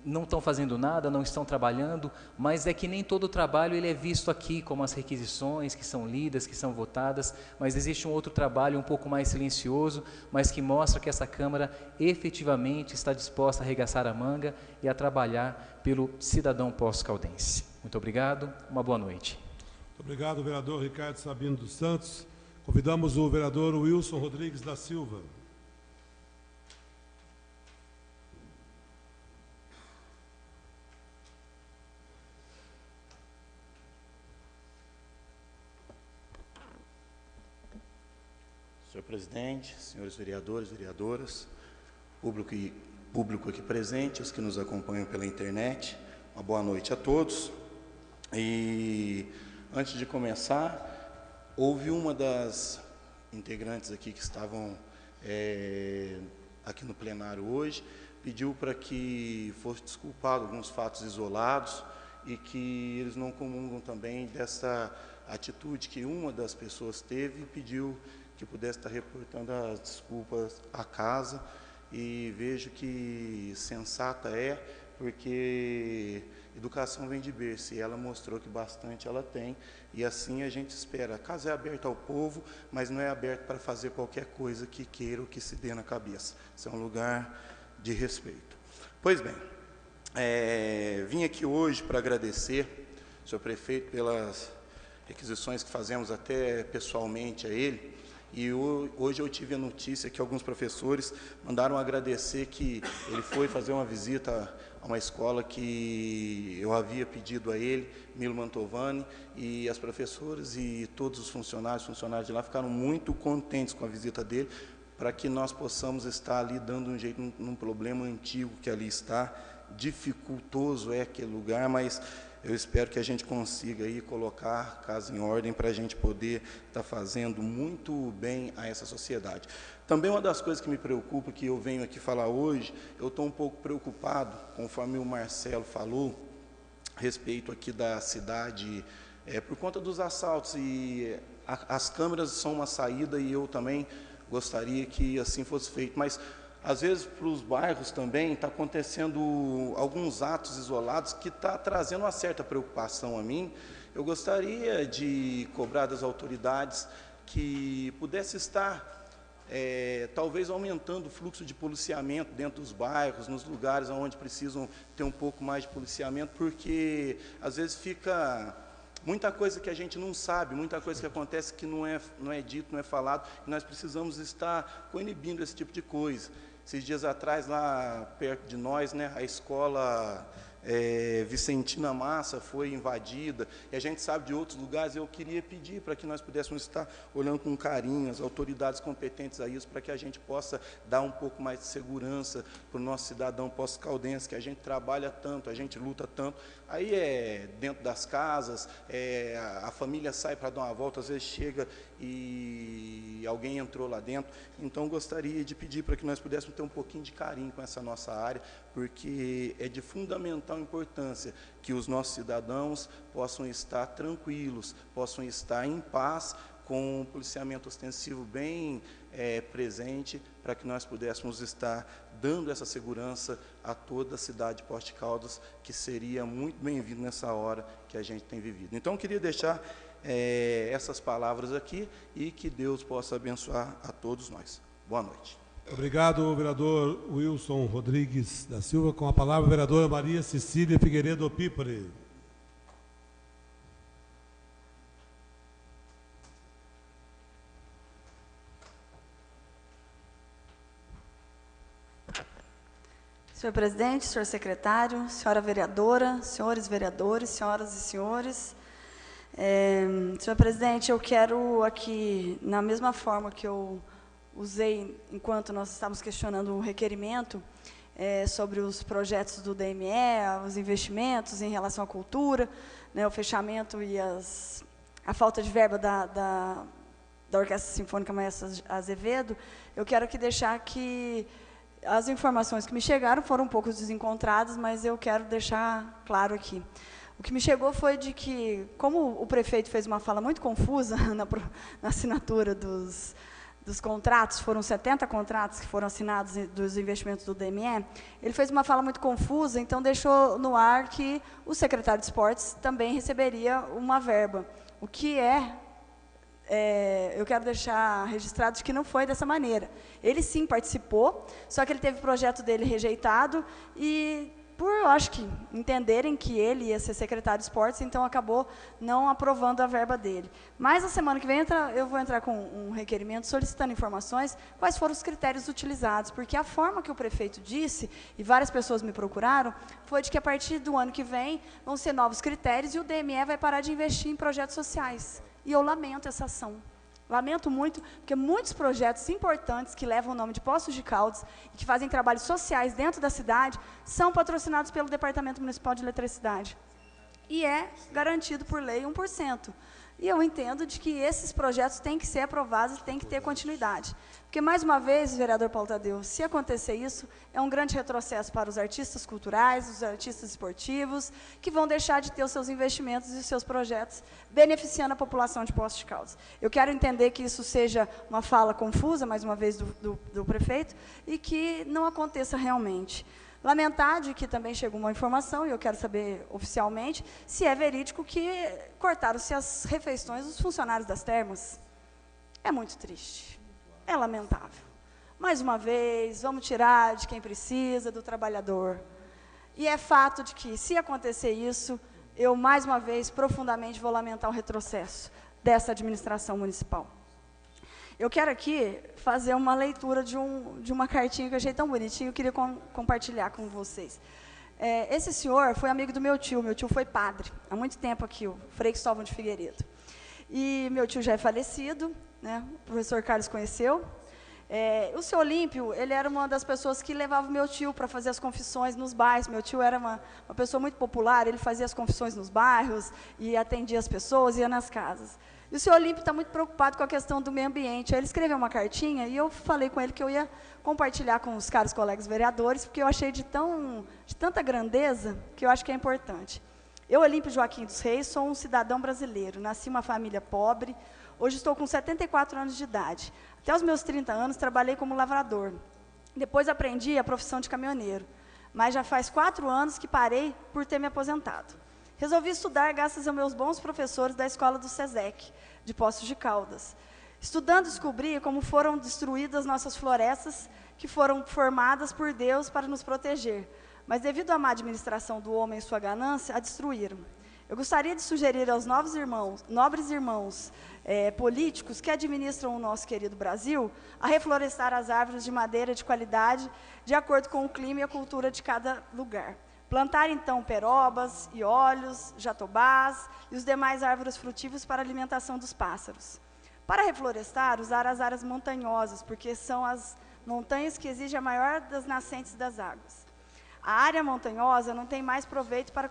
não estão fazendo nada, não estão trabalhando, mas é que nem todo o trabalho ele é visto aqui, como as requisições que são lidas, que são votadas, mas existe um outro trabalho um pouco mais silencioso, mas que mostra que essa Câmara efetivamente está disposta a arregaçar a manga e a trabalhar pelo cidadão poço-caldense. Muito obrigado, uma boa noite. Muito obrigado, vereador Ricardo Sabino dos Santos. Convidamos o vereador Wilson Rodrigues da Silva. Senhor presidente, senhores vereadores, vereadoras, público aqui presente, os que nos acompanham pela internet, uma boa noite a todos. E antes de começar, houve uma das integrantes aqui que estavam aqui no plenário hoje, pediu para que fosse desculpado alguns fatos isolados e que eles não comungam também dessa atitude que uma das pessoas teve e pediu que pudesse estar reportando as desculpas à casa, e vejo que sensata é, porque educação vem de berço, e ela mostrou que bastante ela tem, e assim a gente espera. A casa é aberta ao povo, mas não é aberta para fazer qualquer coisa que queira ou que se dê na cabeça. Isso é um lugar de respeito. Pois bem, vim aqui hoje para agradecer, senhor prefeito, pelas requisições que fazemos até pessoalmente a ele. E hoje eu tive a notícia que alguns professores mandaram agradecer que ele foi fazer uma visita a uma escola que eu havia pedido a ele, Milo Mantovani, e as professoras e todos os funcionários de lá ficaram muito contentes com a visita dele, para que nós possamos estar ali dando um jeito num problema antigo que ali está. Dificultoso é aquele lugar, mas eu espero que a gente consiga aí colocar a casa em ordem para a gente poder estar fazendo muito bem a essa sociedade. Também uma das coisas que me preocupa, que eu venho aqui falar hoje, eu estou um pouco preocupado, conforme o Marcelo falou, a respeito aqui da cidade, por conta dos assaltos, e as câmeras são uma saída, e eu também gostaria que assim fosse feito, mas às vezes, para os bairros também, está acontecendo alguns atos isolados que está trazendo uma certa preocupação a mim. Eu gostaria de cobrar das autoridades que pudesse estar, talvez, aumentando o fluxo de policiamento dentro dos bairros, nos lugares onde precisam ter um pouco mais de policiamento, porque, às vezes, fica muita coisa que a gente não sabe, muita coisa que acontece que não é dito, não é falado, e nós precisamos estar coinibindo esse tipo de coisa. Esses dias atrás, lá perto de nós, né, a escola Vicentina Massa foi invadida, e a gente sabe de outros lugares. Eu queria pedir para que nós pudéssemos estar olhando com carinho as autoridades competentes a isso, para que a gente possa dar um pouco mais de segurança para o nosso cidadão pós-caldense, que a gente trabalha tanto, a gente luta tanto. Aí dentro das casas, a família sai para dar uma volta, às vezes chega e alguém entrou lá dentro. Então, gostaria de pedir para que nós pudéssemos ter um pouquinho de carinho com essa nossa área, porque é de fundamental importância que os nossos cidadãos possam estar tranquilos, possam estar em paz, com um policiamento ostensivo bem presente, para que nós pudéssemos estar dando essa segurança a toda a cidade de Poços de Caldas, que seria muito bem-vindo nessa hora que a gente tem vivido. Então, eu queria deixar essas palavras aqui, e que Deus possa abençoar a todos nós. Boa noite. Obrigado, vereador Wilson Rodrigues da Silva. Com a palavra, a vereadora Maria Cecília Figueiredo Pipari. Senhor presidente, senhor secretário, senhora vereadora, senhores vereadores, senhoras e senhores. Senhor presidente, eu quero aqui, na mesma forma que eu usei enquanto nós estávamos questionando o requerimento sobre os projetos do DME, os investimentos em relação à cultura, né, o fechamento e a falta de verba da Orquestra Sinfônica Maestro Azevedo, eu quero aqui deixar que as informações que me chegaram foram um pouco desencontradas, mas eu quero deixar claro aqui. O que me chegou foi de que, como o prefeito fez uma fala muito confusa na assinatura dos contratos, foram 70 contratos que foram assinados dos investimentos do DME, ele fez uma fala muito confusa, então deixou no ar que o secretário de Esportes também receberia uma verba. O que eu quero deixar registrado de que não foi dessa maneira. Ele sim participou, só que ele teve o projeto dele rejeitado e, por, eu acho que, entenderem que ele ia ser secretário de esportes, então acabou não aprovando a verba dele. Mas, a semana que vem, eu vou entrar com um requerimento solicitando informações quais foram os critérios utilizados, porque a forma que o prefeito disse, e várias pessoas me procuraram, foi de que a partir do ano que vem vão ser novos critérios e o DME vai parar de investir em projetos sociais. E eu lamento essa ação. Lamento muito, porque muitos projetos importantes que levam o nome de Poços de Caldas e que fazem trabalhos sociais dentro da cidade são patrocinados pelo Departamento Municipal de Eletricidade. E é garantido por lei 1%. E eu entendo de que esses projetos têm que ser aprovados e têm que ter continuidade. Porque, mais uma vez, vereador Paulo Tadeu, se acontecer isso, é um grande retrocesso para os artistas culturais, os artistas esportivos, que vão deixar de ter os seus investimentos e os seus projetos, beneficiando a população de Poços de Caldas. Eu quero entender que isso seja uma fala confusa, mais uma vez, do prefeito, e que não aconteça realmente. Lamentar de que também chegou uma informação, e eu quero saber oficialmente, se é verídico que cortaram-se as refeições dos funcionários das termas. É muito triste, é lamentável. Mais uma vez, vamos tirar de quem precisa, do trabalhador. E é fato de que, se acontecer isso, eu, mais uma vez, profundamente vou lamentar o retrocesso dessa administração municipal. Eu quero aqui fazer uma leitura de uma cartinha que eu achei tão bonitinha, eu queria compartilhar com vocês. Esse senhor foi amigo do meu tio foi padre, há muito tempo aqui, o Frei Cristóvão de Figueiredo. E meu tio já é falecido, né, o professor Carlos conheceu. O seu Olímpio, ele era uma das pessoas que levava o meu tio para fazer as confissões nos bairros. Meu tio era uma pessoa muito popular, ele fazia as confissões nos bairros e atendia as pessoas, ia nas casas. E o senhor Olímpio está muito preocupado com a questão do meio ambiente. Aí ele escreveu uma cartinha e eu falei com ele que eu ia compartilhar com os caros colegas vereadores, porque eu achei de tanta grandeza que eu acho que é importante. Eu, Olímpio Joaquim dos Reis, sou um cidadão brasileiro. Nasci em uma família pobre. Hoje estou com 74 anos de idade. Até os meus 30 anos trabalhei como lavrador. Depois aprendi a profissão de caminhoneiro. Mas já faz 4 anos que parei por ter me aposentado. Resolvi estudar graças aos meus bons professores da escola do SESEC, de Poços de Caldas. Estudando, descobri como foram destruídas nossas florestas, que foram formadas por Deus para nos proteger. Mas, devido à má administração do homem e sua ganância, a destruíram. Eu gostaria de sugerir aos nobres irmãos políticos que administram o nosso querido Brasil a reflorestar as árvores de madeira de qualidade, de acordo com o clima e a cultura de cada lugar. Plantar, então, perobas, iólios, jatobás e os demais árvores frutíferas para a alimentação dos pássaros. Para reflorestar, usar as áreas montanhosas, porque são as montanhas que exigem a maior das nascentes das águas. A área montanhosa não tem mais proveito para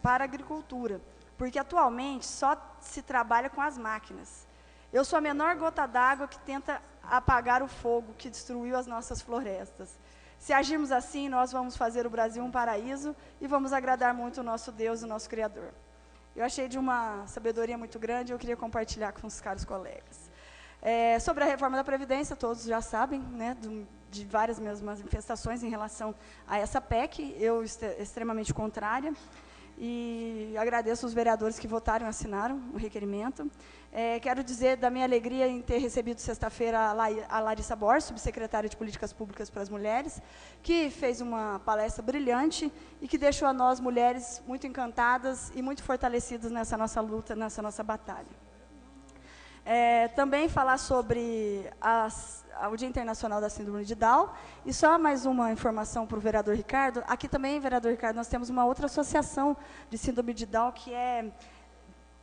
a agricultura, porque atualmente só se trabalha com as máquinas. Eu sou a menor gota d'água que tenta apagar o fogo que destruiu as nossas florestas. Se agirmos assim, nós vamos fazer o Brasil um paraíso e vamos agradar muito o nosso Deus, o nosso Criador. Eu achei de uma sabedoria muito grande e eu queria compartilhar com os caros colegas. Sobre a reforma da Previdência, todos já sabem, né, de várias minhas manifestações em relação a essa PEC, eu extremamente contrária, e agradeço os vereadores que votaram e assinaram o requerimento. Quero dizer da minha alegria em ter recebido sexta-feira a Larissa Borges, subsecretária de Políticas Públicas para as Mulheres, que fez uma palestra brilhante e que deixou a nós, mulheres, muito encantadas e muito fortalecidas nessa nossa luta, nessa nossa batalha. Também falar sobre o Dia Internacional da Síndrome de Down. E só mais uma informação para o vereador Ricardo. Aqui também, vereador Ricardo, nós temos uma outra associação de síndrome de Down, que é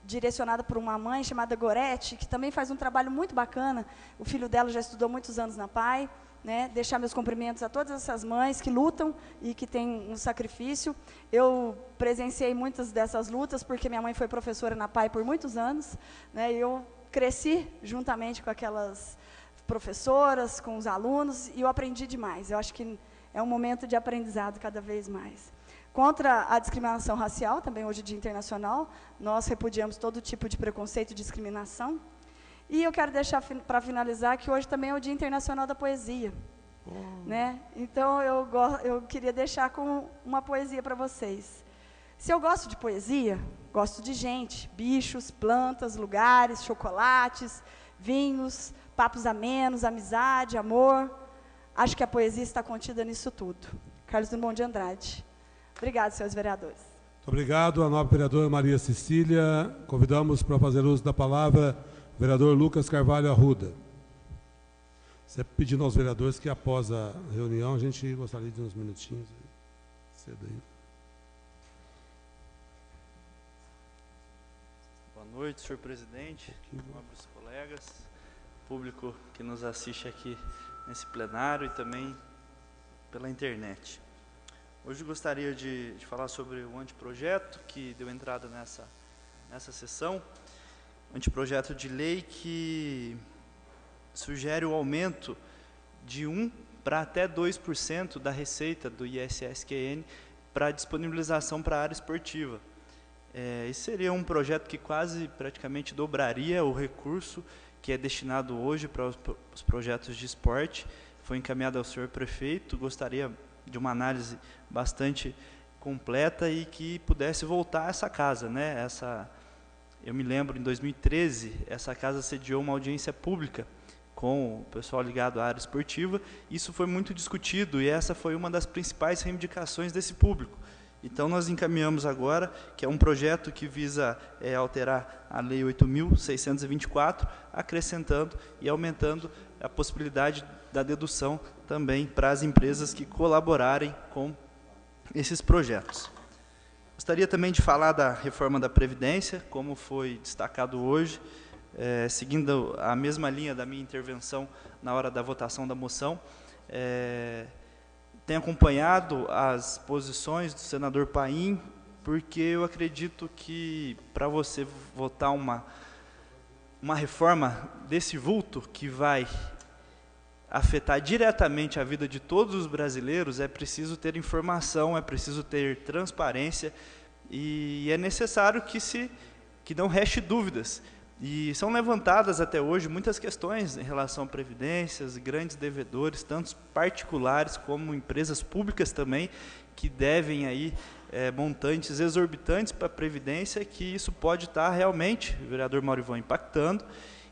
direcionada por uma mãe chamada Gorete, que também faz um trabalho muito bacana. O filho dela já estudou muitos anos na PAI. Né? Deixar meus cumprimentos a todas essas mães que lutam e que têm um sacrifício. Eu presenciei muitas dessas lutas, porque minha mãe foi professora na PAI por muitos anos, né? E eu cresci juntamente com aquelas professoras, com os alunos, e eu aprendi demais. Eu acho que é um momento de aprendizado cada vez mais. Contra a discriminação racial, também hoje Dia Internacional, nós repudiamos todo tipo de preconceito e discriminação. E eu quero deixar para finalizar que hoje também é o Dia Internacional da Poesia. Né? Então, eu queria deixar com uma poesia para vocês. Se eu gosto de poesia, gosto de gente, bichos, plantas, lugares, chocolates, vinhos, papos amenos, amizade, amor. Acho que a poesia está contida nisso tudo. Carlos Drummond de Andrade. Obrigado, senhores vereadores. Muito obrigado, a nobre vereadora Maria Cecília. Convidamos para fazer uso da palavra o vereador Lucas Carvalho Arruda. Sempre pedindo aos vereadores que, após a reunião, a gente gostaria de uns minutinhos. Cedo aí. Boa noite, senhor presidente, nobres colegas, público que nos assiste aqui nesse plenário e também pela internet. Hoje gostaria de falar sobre o anteprojeto que deu entrada nessa sessão, anteprojeto de lei que sugere o aumento de 1% para até 2% da receita do ISSQN para disponibilização para a área esportiva. Esse seria um projeto que praticamente dobraria o recurso que é destinado hoje para os projetos de esporte. Foi encaminhado ao senhor prefeito, gostaria de uma análise bastante completa e que pudesse voltar a essa casa, né? Eu me lembro, em 2013, essa casa sediou uma audiência pública com o pessoal ligado à área esportiva. Isso foi muito discutido e essa foi uma das principais reivindicações desse público. Então, nós encaminhamos agora, que é um projeto que visa alterar a Lei 8.624, acrescentando e aumentando a possibilidade da dedução também para as empresas que colaborarem com esses projetos. Gostaria também de falar da reforma da Previdência, como foi destacado hoje, seguindo a mesma linha da minha intervenção na hora da votação da moção. Tenho acompanhado as posições do senador Paim, porque eu acredito que para você votar uma reforma desse vulto, que vai afetar diretamente a vida de todos os brasileiros, é preciso ter informação, é preciso ter transparência, e é necessário que não reste dúvidas. E são levantadas até hoje muitas questões em relação a previdências, grandes devedores, tanto particulares como empresas públicas também, que devem aí montantes exorbitantes para a previdência, que isso pode estar realmente, o vereador Maurivão, impactando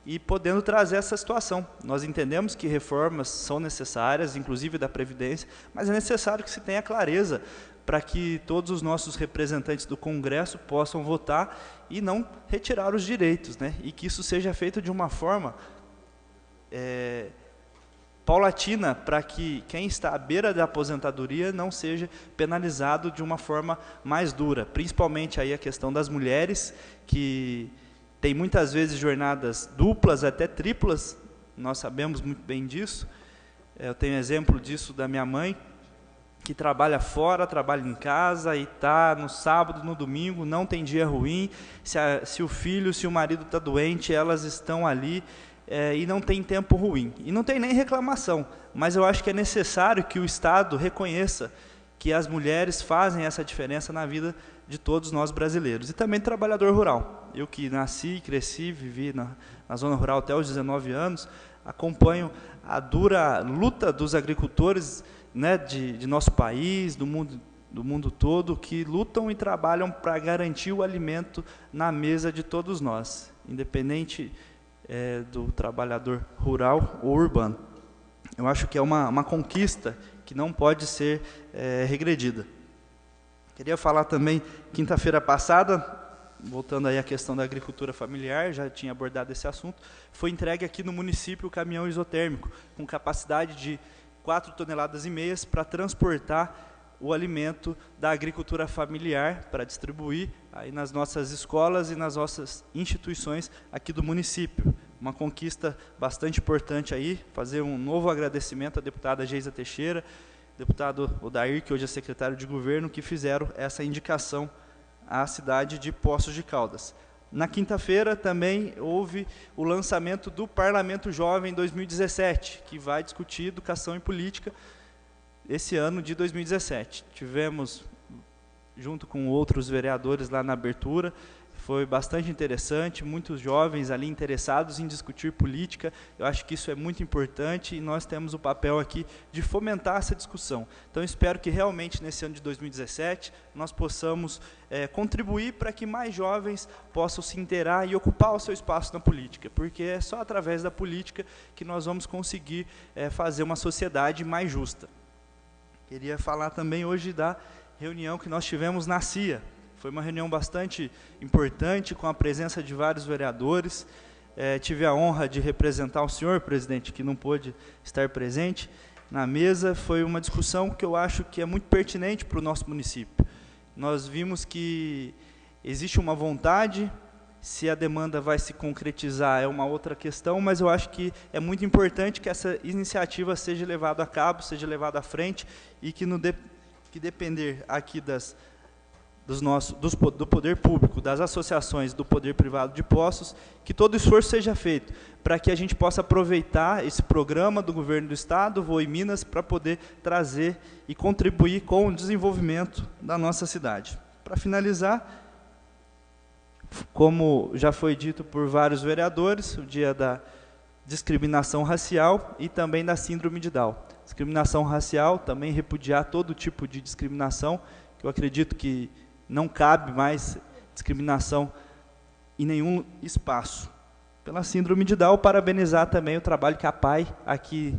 e podendo trazer essa situação. Nós entendemos que reformas são necessárias, inclusive da previdência, mas é necessário que se tenha clareza para que todos os nossos representantes do Congresso possam votar e não retirar os direitos, né? E que isso seja feito de uma forma paulatina para que quem está à beira da aposentadoria não seja penalizado de uma forma mais dura, principalmente aí a questão das mulheres, que tem muitas vezes jornadas duplas, até triplas, nós sabemos muito bem disso. Eu tenho exemplo disso da minha mãe, que trabalha fora, trabalha em casa e está no sábado, no domingo, não tem dia ruim, se o filho, se o marido está doente, elas estão ali e não tem tempo ruim. E não tem nem reclamação, mas eu acho que é necessário que o Estado reconheça que as mulheres fazem essa diferença na vida de todos nós brasileiros. E também trabalhador rural. Eu que nasci, cresci, vivi na zona rural até os 19 anos, acompanho a dura luta dos agricultores, né, de nosso país, do mundo todo, que lutam e trabalham para garantir o alimento na mesa de todos nós, independente do trabalhador rural ou urbano. Eu acho que é uma conquista que não pode ser regredida. Queria falar também, quinta-feira passada, voltando aí à questão da agricultura familiar, já tinha abordado esse assunto, foi entregue aqui no município o caminhão isotérmico, com capacidade de 4,5 toneladas para transportar o alimento da agricultura familiar para distribuir aí nas nossas escolas e nas nossas instituições aqui do município. Uma conquista bastante importante aí, fazer um novo agradecimento à deputada Geisa Teixeira, deputado Odair, que hoje é secretário de governo, que fizeram essa indicação à cidade de Poços de Caldas. Na quinta-feira também houve o lançamento do Parlamento Jovem 2017, que vai discutir educação e política esse ano de 2017. Tivemos, junto com outros vereadores lá na abertura, foi bastante interessante, muitos jovens ali interessados em discutir política. Eu acho que isso é muito importante e nós temos o papel aqui de fomentar essa discussão. Então, espero que realmente nesse ano de 2017 nós possamos contribuir para que mais jovens possam se inteirar e ocupar o seu espaço na política, porque é só através da política que nós vamos conseguir fazer uma sociedade mais justa. Queria falar também hoje da reunião que nós tivemos na CIA. Foi uma reunião bastante importante, com a presença de vários vereadores. Tive a honra de representar o senhor presidente, que não pôde estar presente na mesa. Foi uma discussão que eu acho que é muito pertinente para o nosso município. Nós vimos que existe uma vontade, se a demanda vai se concretizar é uma outra questão, mas eu acho que é muito importante que essa iniciativa seja levada a cabo, seja levada à frente, e que, que depender aqui do poder público, das associações, do poder privado de Poços, que todo esforço seja feito para que a gente possa aproveitar esse programa do governo do Estado, Voe Minas, para poder trazer e contribuir com o desenvolvimento da nossa cidade. Para finalizar, como já foi dito por vários vereadores, o dia da discriminação racial e também da síndrome de Down. Discriminação racial, também repudiar todo tipo de discriminação, que eu acredito que não cabe mais discriminação em nenhum espaço. Pela síndrome de Down, parabenizar também o trabalho que a PAI aqui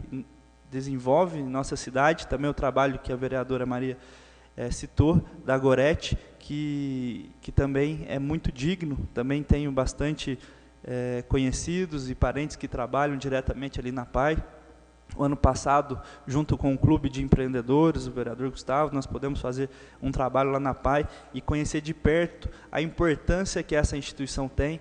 desenvolve em nossa cidade, também o trabalho que a vereadora Maria citou, da Gorete, que também é muito digno. Também tenho bastante conhecidos e parentes que trabalham diretamente ali na PAI. O ano passado, junto com o Clube de Empreendedores, o vereador Gustavo, nós podemos fazer um trabalho lá na PAI e conhecer de perto a importância que essa instituição tem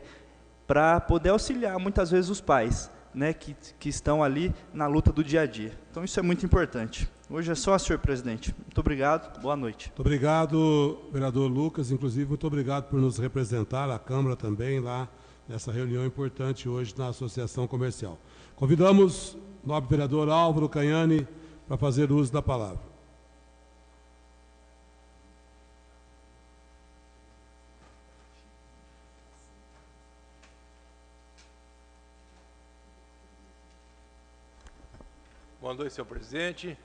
para poder auxiliar, muitas vezes, os pais, né, que estão ali na luta do dia a dia. Então, isso é muito importante. Hoje é só, senhor presidente. Muito obrigado, boa noite. Muito obrigado, vereador Lucas. Inclusive, muito obrigado por nos representar, a Câmara também, lá nessa reunião importante hoje na Associação Comercial. Convidamos o nobre vereador Álvaro Canhani para fazer uso da palavra. Boa noite, senhor presidente,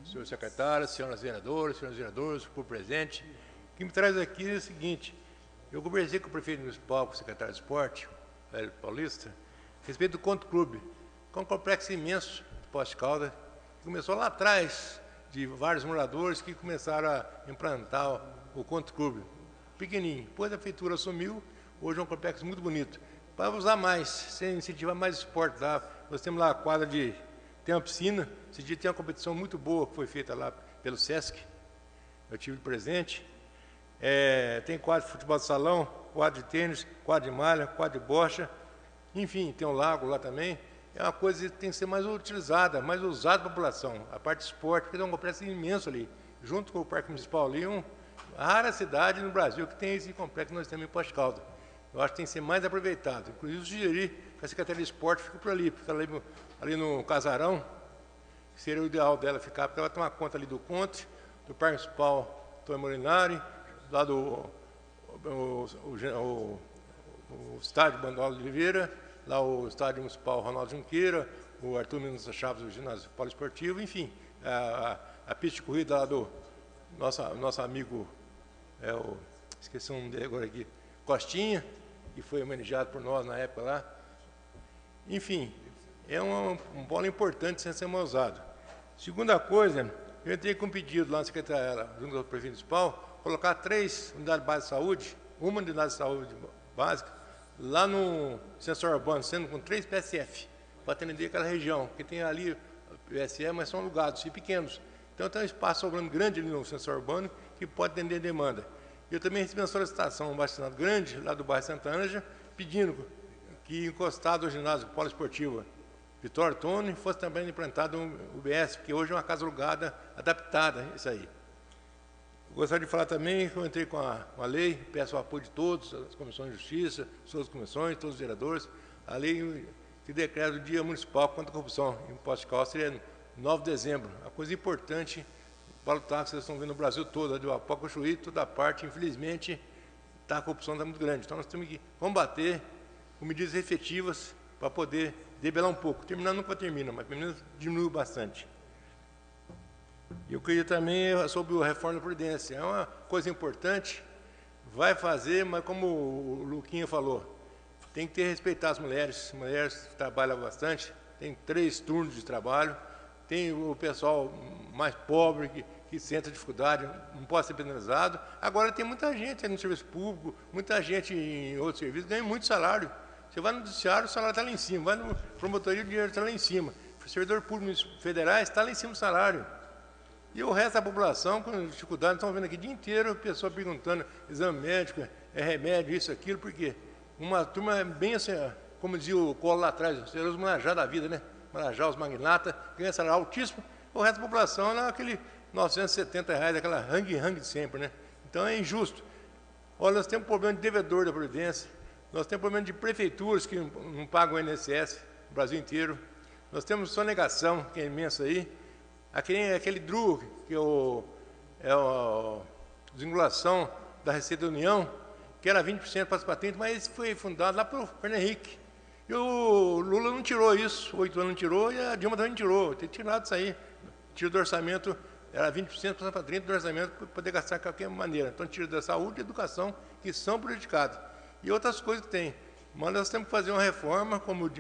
senhor secretário, senhoras vereadoras, senhores vereadores, por presente. O que me traz aqui é o seguinte: eu conversei com o prefeito municipal, com o secretário de esporte, Hélio Paulista, a respeito do Country Club, que é um complexo imenso de Poços de Caldas, que começou lá atrás de vários moradores que começaram a implantar o Country Club, pequenininho. Depois a prefeitura assumiu, hoje é um complexo muito bonito. Para usar mais, incentivar mais esporte lá, nós temos lá a quadra de tem uma piscina. Esse dia tem uma competição muito boa que foi feita lá pelo SESC. Eu tive presente. Tem quadro de futebol de salão, quadro de tênis, quadro de malha, quadro de bocha. Enfim, tem um lago lá também. É uma coisa que tem que ser mais utilizada, mais usada para a população. A parte de esporte, porque tem um complexo imenso ali. Junto com o Parque Municipal ali, uma rara cidade no Brasil que tem esse complexo que nós temos em Poços de Caldas. Eu acho que tem que ser mais aproveitado. Inclusive, sugeri que a Secretaria de Esporte fique por ali, porque ali no Casarão, que seria o ideal dela ficar, porque ela tem uma conta ali do Conte, do Parque Municipal Antônio Molinari, lá do o estádio Bandola de Oliveira, lá o estádio municipal Ronaldo Junqueira, o Arthur Mendes Chaves do ginásio poliesportivo, enfim, a pista de corrida lá do nosso amigo, esqueci o nome dele agora aqui, Costinha, que foi homenageado por nós na época lá. Enfim, é um bola importante sem ser mal usado. Segunda coisa, eu entrei com um pedido lá na Secretaria, junto ao Prefeito Municipal, colocar 3 unidades básicas de saúde, uma unidade de saúde básica, lá no Centro Urbano, sendo com 3 PSF, para atender aquela região, porque tem ali PSF, mas são alugados e pequenos. Então tem um espaço sobrando grande ali no Centro Urbano que pode atender a demanda. Eu também recebi uma solicitação, um baixo grande, lá do bairro Santa Ângela, pedindo que encostado ao ginásio poliesportivo Vitório Tone fosse também implantado um UBS, porque hoje é uma casa alugada, adaptada, isso aí. Gostaria de falar também que eu entrei com a lei, peço o apoio de todos, as comissões de justiça, todas as comissões, todos os vereadores, a lei que decreta o Dia Municipal contra a Corrupção em Poços de Caldas seria 9 de dezembro. Uma coisa importante para lutar, que vocês estão vendo no Brasil todo, do Apocochuí, toda a parte, infelizmente, a corrupção está muito grande. Então nós temos que combater com medidas efetivas para poder debelar um pouco. Terminar nunca termina, mas pelo menos diminui bastante. Eu queria também sobre a reforma da Previdência. É uma coisa importante, vai fazer, mas como o Luquinha falou, tem que ter respeitar as mulheres trabalham bastante, tem 3 turnos de trabalho, tem o pessoal mais pobre que sente dificuldade, não pode ser penalizado. Agora tem muita gente no serviço público, muita gente em outros serviços, ganha muito salário. Você vai no judiciário, o salário está lá em cima, vai no promotoria, o dinheiro está lá em cima. O servidor público federais está lá em cima do salário. E o resto da população, com dificuldade, estão vendo aqui o dia inteiro, pessoa perguntando, exame médico, remédio, isso, aquilo, porque uma turma bem assim, como dizia o Colo lá atrás, os Marajá da vida, né? Marajá, os magnatas, ganham salário altíssimo, o resto da população é aquele R$970, aquela rangue de sempre, né? Então é injusto. Olha, nós temos um problema de devedor da Previdência, nós temos problema de prefeituras que não pagam o INSS, no Brasil inteiro, nós temos sonegação, que é imensa aí, aquele DRU, que é a desvinculação da Receita da União, que era 20% para as patentes, mas esse foi fundado lá pelo Fernando Henrique. E o Lula não tirou isso, 8 anos não tirou, e a Dilma também não tirou, tem tirado isso aí. Tira do orçamento, era 20% para 30% do orçamento para poder gastar de qualquer maneira. Então tira da saúde e educação, que são prejudicados. E outras coisas que tem. Mas nós temos que fazer uma reforma, como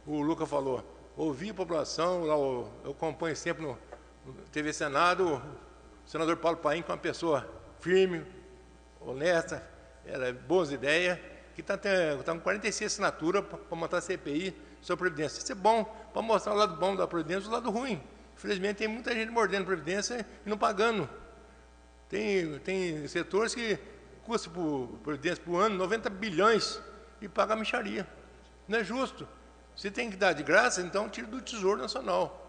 o Luca falou, ouvir a população, lá eu acompanho sempre no TV Senado, o senador Paulo Paim, que é uma pessoa firme, honesta, boas ideias, que está com 46 assinaturas para montar a CPI sobre a Previdência. Isso é bom, para mostrar o lado bom da Previdência e o lado ruim. Infelizmente, tem muita gente mordendo a Previdência e não pagando. Tem setores que custam por Previdência por ano 90 bilhões e paga a mixaria. Não é justo. Se tem que dar de graça, então tira do Tesouro Nacional.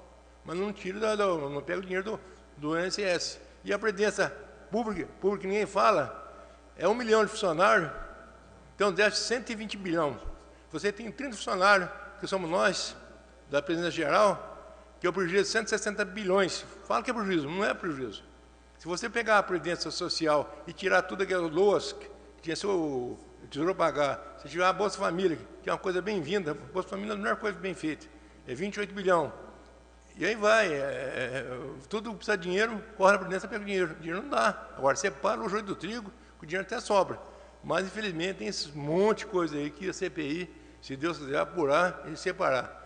Mas não tira, não pega o dinheiro do INSS. E a Previdência pública que ninguém fala, é 1 milhão de funcionários, então deve 120 bilhões. Você tem 30 funcionários, que somos nós, da Presidência Geral, que é o prejuízo de 160 bilhões. Fala que é prejuízo, não é prejuízo. Se você pegar a Previdência Social e tirar tudo aquelas loas que tinha o Tesouro pagar, se tiver a Bolsa Família, que é uma coisa bem-vinda, a Bolsa Família é a melhor coisa bem feita, é 28 bilhões. E aí vai, tudo precisa de dinheiro, corre na Previdência, pega o dinheiro. O dinheiro não dá. Agora separa o joio do trigo, que o dinheiro até sobra. Mas, infelizmente, tem esse monte de coisa aí que a CPI, se Deus quiser, apurar e separar.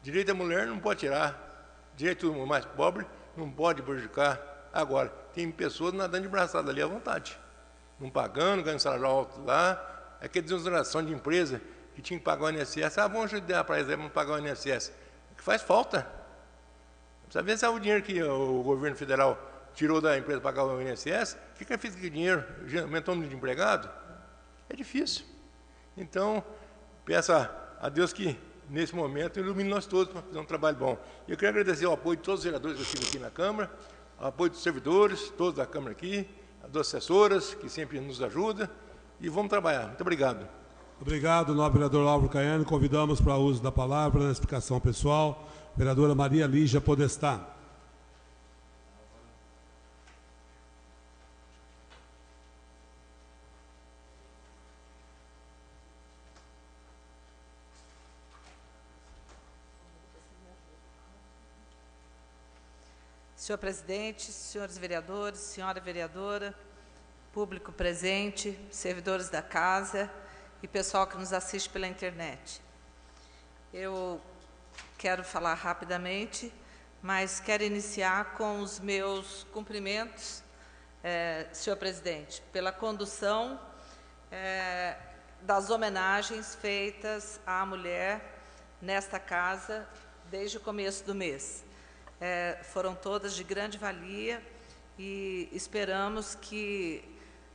Direito da mulher não pode tirar. Direito do mais pobre não pode prejudicar. Agora, tem pessoas nadando de braçada ali à vontade. Não pagando, ganhando salário alto lá. Aquela desoneração de empresa que tinha que pagar o INSS. Vamos ajudar para eles, não pagar o INSS. Que faz falta. Precisa ver se é o dinheiro que o governo federal tirou da empresa para pagar o INSS, o que é feito com aquele dinheiro? Aumentou o número de empregado? É difícil. Então, peço a Deus que, nesse momento, ilumine nós todos para fazer um trabalho bom. Eu quero agradecer o apoio de todos os vereadores que eu tive aqui na Câmara, o apoio dos servidores, todos da Câmara aqui, das assessoras, que sempre nos ajudam, e vamos trabalhar. Muito obrigado. Obrigado, nobre vereador Álvaro Caiano. Convidamos para o uso da palavra na explicação pessoal, vereadora Maria Lígia Podestá. Senhor presidente, senhores vereadores, senhora vereadora, público presente, servidores da casa e pessoal que nos assiste pela internet. Eu quero falar rapidamente, mas quero iniciar com os meus cumprimentos, senhor presidente, pela condução das homenagens feitas à mulher nesta casa desde o começo do mês. Foram todas de grande valia e esperamos que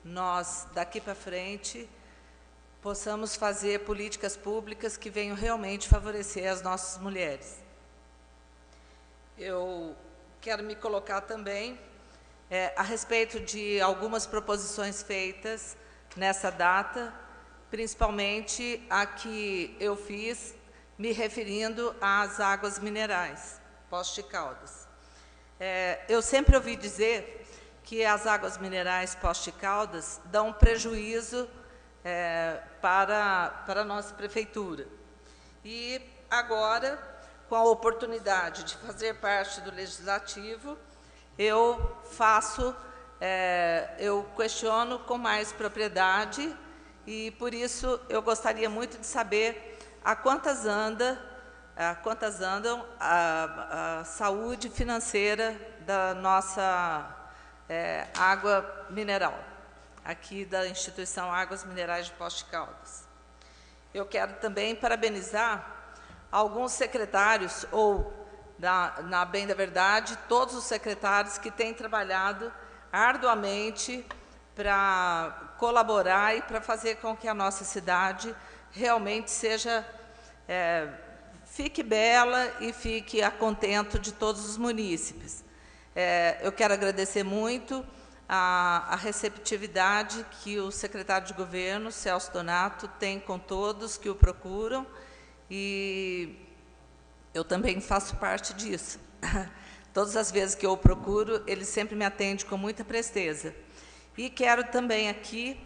nós, daqui para frente, possamos fazer políticas públicas que venham realmente favorecer as nossas mulheres. Eu quero me colocar também a respeito de algumas proposições feitas nessa data, principalmente a que eu fiz me referindo às águas minerais. Poços de Caldas. Eu sempre ouvi dizer que as águas minerais Poços de Caldas dão prejuízo para a nossa prefeitura. E agora, com a oportunidade de fazer parte do Legislativo, eu questiono com mais propriedade e, por isso, eu gostaria muito de saber a quantas andam a saúde financeira da nossa água mineral, aqui da instituição Águas Minerais de Poços de Caldas. Eu quero também parabenizar alguns secretários, ou, na bem da verdade, todos os secretários que têm trabalhado arduamente para colaborar e para fazer com que a nossa cidade realmente fique bela e fique a contento de todos os munícipes. Eu quero agradecer muito a receptividade que o secretário de Governo, Celso Donato, tem com todos que o procuram, e eu também faço parte disso. Todas as vezes que eu o procuro, ele sempre me atende com muita presteza. E quero também aqui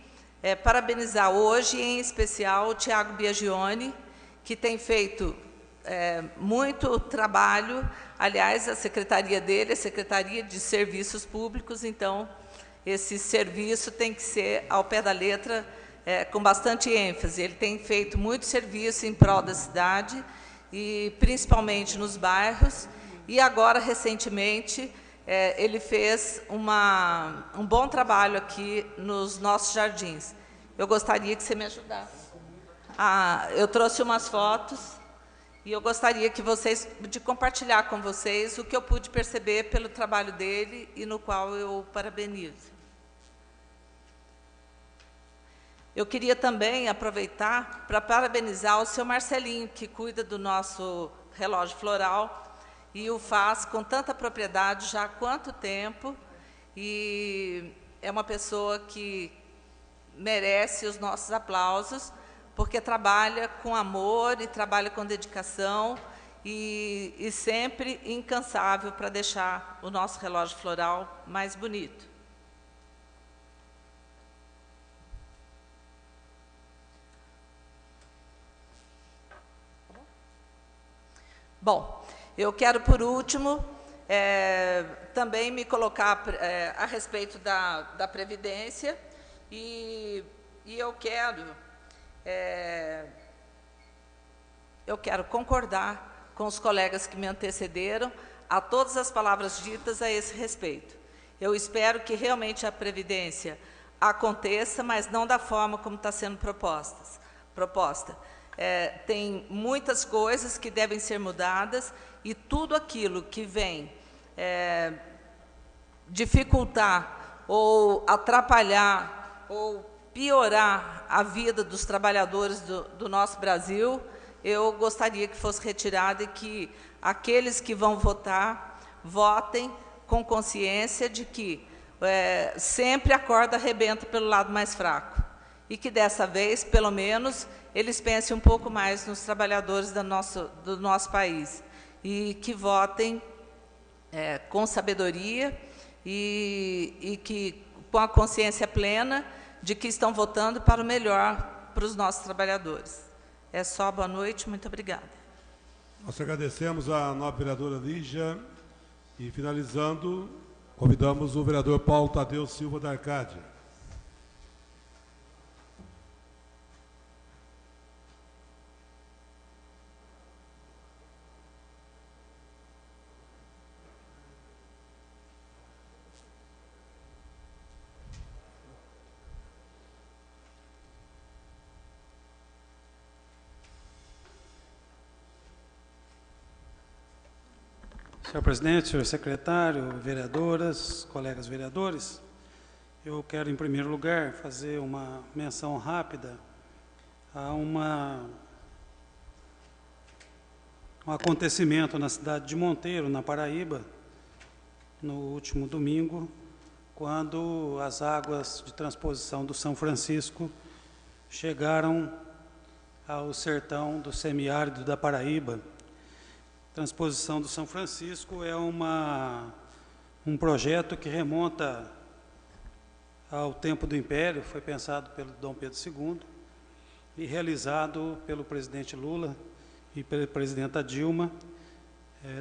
parabenizar hoje, em especial, o Tiago Biagione, que tem feito muito trabalho. Aliás, a secretaria dele é a Secretaria de Serviços Públicos, então esse serviço tem que ser ao pé da letra, com bastante ênfase. Ele tem feito muito serviço em prol da cidade, e principalmente nos bairros, e agora, recentemente, ele fez um bom trabalho aqui nos nossos jardins. Eu gostaria que você me ajudasse. Eu trouxe umas fotos, e eu gostaria de compartilhar com vocês o que eu pude perceber pelo trabalho dele e no qual eu o parabenizo. Eu queria também aproveitar para parabenizar o seu Marcelinho, que cuida do nosso relógio floral e o faz com tanta propriedade já há quanto tempo, e é uma pessoa que merece os nossos aplausos, porque trabalha com amor e trabalha com dedicação e sempre incansável para deixar o nosso relógio floral mais bonito. Bom, eu quero, por último, também me colocar a respeito da Previdência, e eu quero concordar com os colegas que me antecederam a todas as palavras ditas a esse respeito. Eu espero que realmente a Previdência aconteça, mas não da forma como está sendo proposta. Tem muitas coisas que devem ser mudadas, e tudo aquilo que vem dificultar ou atrapalhar ou piorar a vida dos trabalhadores do nosso Brasil, eu gostaria que fosse retirado e que aqueles que vão votar, votem com consciência de que sempre a corda arrebenta pelo lado mais fraco. E que dessa vez, pelo menos, eles pensem um pouco mais nos trabalhadores do nosso país. E que votem com sabedoria e que com a consciência plena de que estão votando para o melhor para os nossos trabalhadores. É só, boa noite, muito obrigada. Nós agradecemos a nobre vereadora Lígia e, finalizando, convidamos o vereador Paulo Tadeu Silva da Arcádia. Senhor presidente, senhor secretário, vereadoras, colegas vereadores, eu quero, em primeiro lugar, fazer uma menção rápida a um acontecimento na cidade de Monteiro, na Paraíba, no último domingo, quando as águas de transposição do São Francisco chegaram ao sertão do semiárido da Paraíba. Transposição do São Francisco é um projeto que remonta ao tempo do Império, foi pensado pelo Dom Pedro II e realizado pelo presidente Lula e pela presidenta Dilma.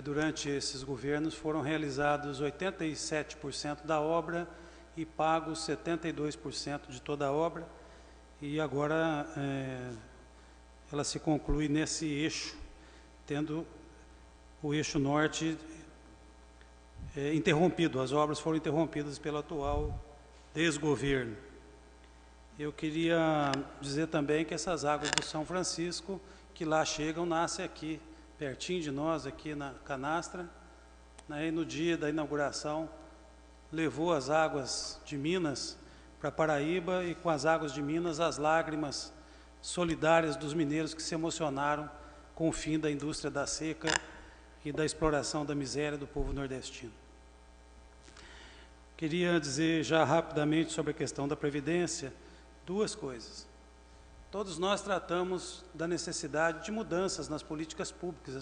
Durante esses governos foram realizados 87% da obra e pagos 72% de toda a obra, e agora ela se conclui nesse eixo, tendo o eixo norte interrompido, as obras foram interrompidas pelo atual desgoverno. Eu queria dizer também que essas águas do São Francisco, que lá chegam, nascem aqui, pertinho de nós, aqui na Canastra, né, e no dia da inauguração levou as águas de Minas para Paraíba, e com as águas de Minas as lágrimas solidárias dos mineiros que se emocionaram com o fim da indústria da seca e da exploração da miséria do povo nordestino. Queria dizer já rapidamente sobre a questão da Previdência, duas coisas. Todos nós tratamos da necessidade de mudanças nas políticas públicas.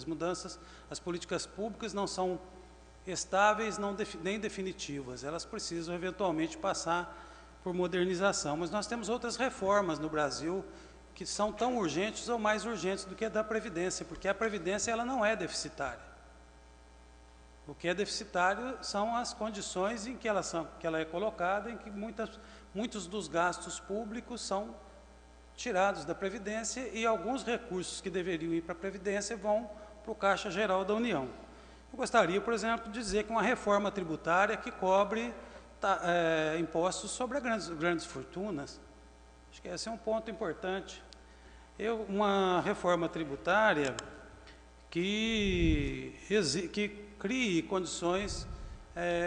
As políticas públicas não são estáveis nem definitivas, elas precisam eventualmente passar por modernização. Mas nós temos outras reformas no Brasil que são tão urgentes ou mais urgentes do que a da Previdência, porque a Previdência ela não é deficitária. O que é deficitário são as condições em que ela é colocada, em que muitos dos gastos públicos são tirados da Previdência e alguns recursos que deveriam ir para a Previdência vão para o Caixa Geral da União. Eu gostaria, por exemplo, de dizer que uma reforma tributária que cobre impostos sobre as grandes fortunas, acho que esse é um ponto importante. Uma reforma tributária que crie condições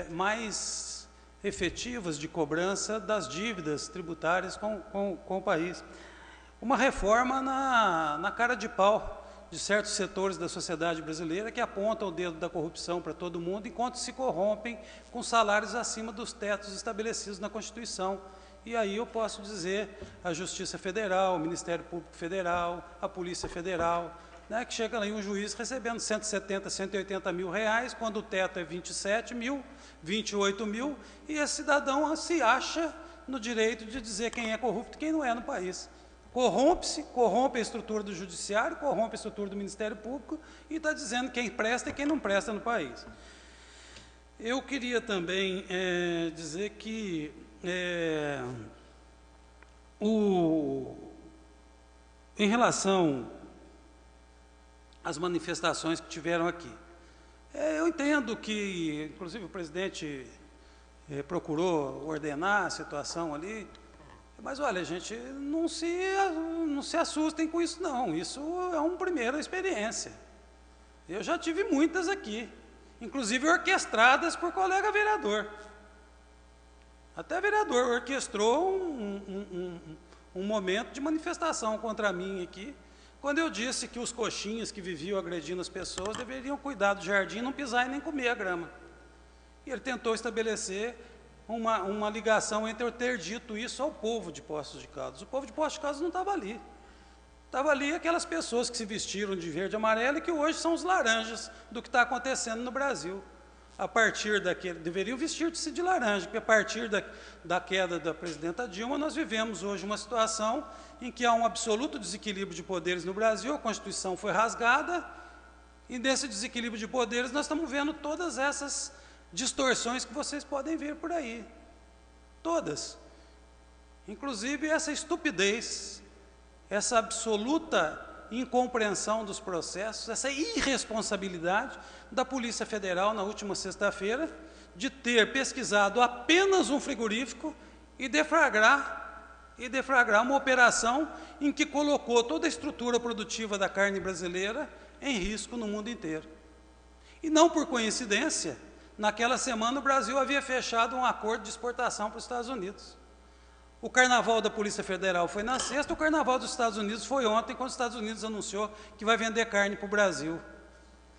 mais efetivas de cobrança das dívidas tributárias com o país. Uma reforma na cara de pau de certos setores da sociedade brasileira que apontam o dedo da corrupção para todo mundo, enquanto se corrompem com salários acima dos tetos estabelecidos na Constituição. E aí eu posso dizer a Justiça Federal, o Ministério Público Federal, a Polícia Federal, né, que chega aí um juiz recebendo 170, 180 mil reais, quando o teto é 27 mil, 28 mil, e esse cidadão se acha no direito de dizer quem é corrupto e quem não é no país. Corrompe a estrutura do judiciário, corrompe a estrutura do Ministério Público e está dizendo quem presta e quem não presta no país. Eu queria também dizer que em relação às manifestações que tiveram aqui, eu entendo que, inclusive, o presidente procurou ordenar a situação ali, mas, olha, gente, não se assustem com isso, não. Isso é uma primeira experiência. Eu já tive muitas aqui. inclusive orquestradas por colega vereador. Até vereador orquestrou um momento de manifestação contra mim aqui, quando eu disse que os coxinhas que viviam agredindo as pessoas deveriam cuidar do jardim, não pisar e nem comer a grama. E ele tentou estabelecer uma ligação entre eu ter dito isso ao povo de Poços de Caldas. O povo de Poços de Caldas não estava ali. Estava ali aquelas pessoas que se vestiram de verde e amarelo e que hoje são os laranjas do que está acontecendo no Brasil. A partir daquele, deveriam vestir-se de laranja, porque a partir da queda da presidenta Dilma, nós vivemos hoje uma situação em que há um absoluto desequilíbrio de poderes no Brasil, a Constituição foi rasgada, e nesse desequilíbrio de poderes nós estamos vendo todas essas distorções que vocês podem ver por aí. Todas. Inclusive essa estupidez, essa absoluta incompreensão dos processos, essa irresponsabilidade da Polícia Federal na última sexta-feira de ter pesquisado apenas um frigorífico e deflagrar uma operação em que colocou toda a estrutura produtiva da carne brasileira em risco no mundo inteiro. E não por coincidência, naquela semana o Brasil havia fechado um acordo de exportação para os Estados Unidos. O carnaval da Polícia Federal foi na sexta, o carnaval dos Estados Unidos foi ontem, quando os Estados Unidos anunciou que vai vender carne para o Brasil.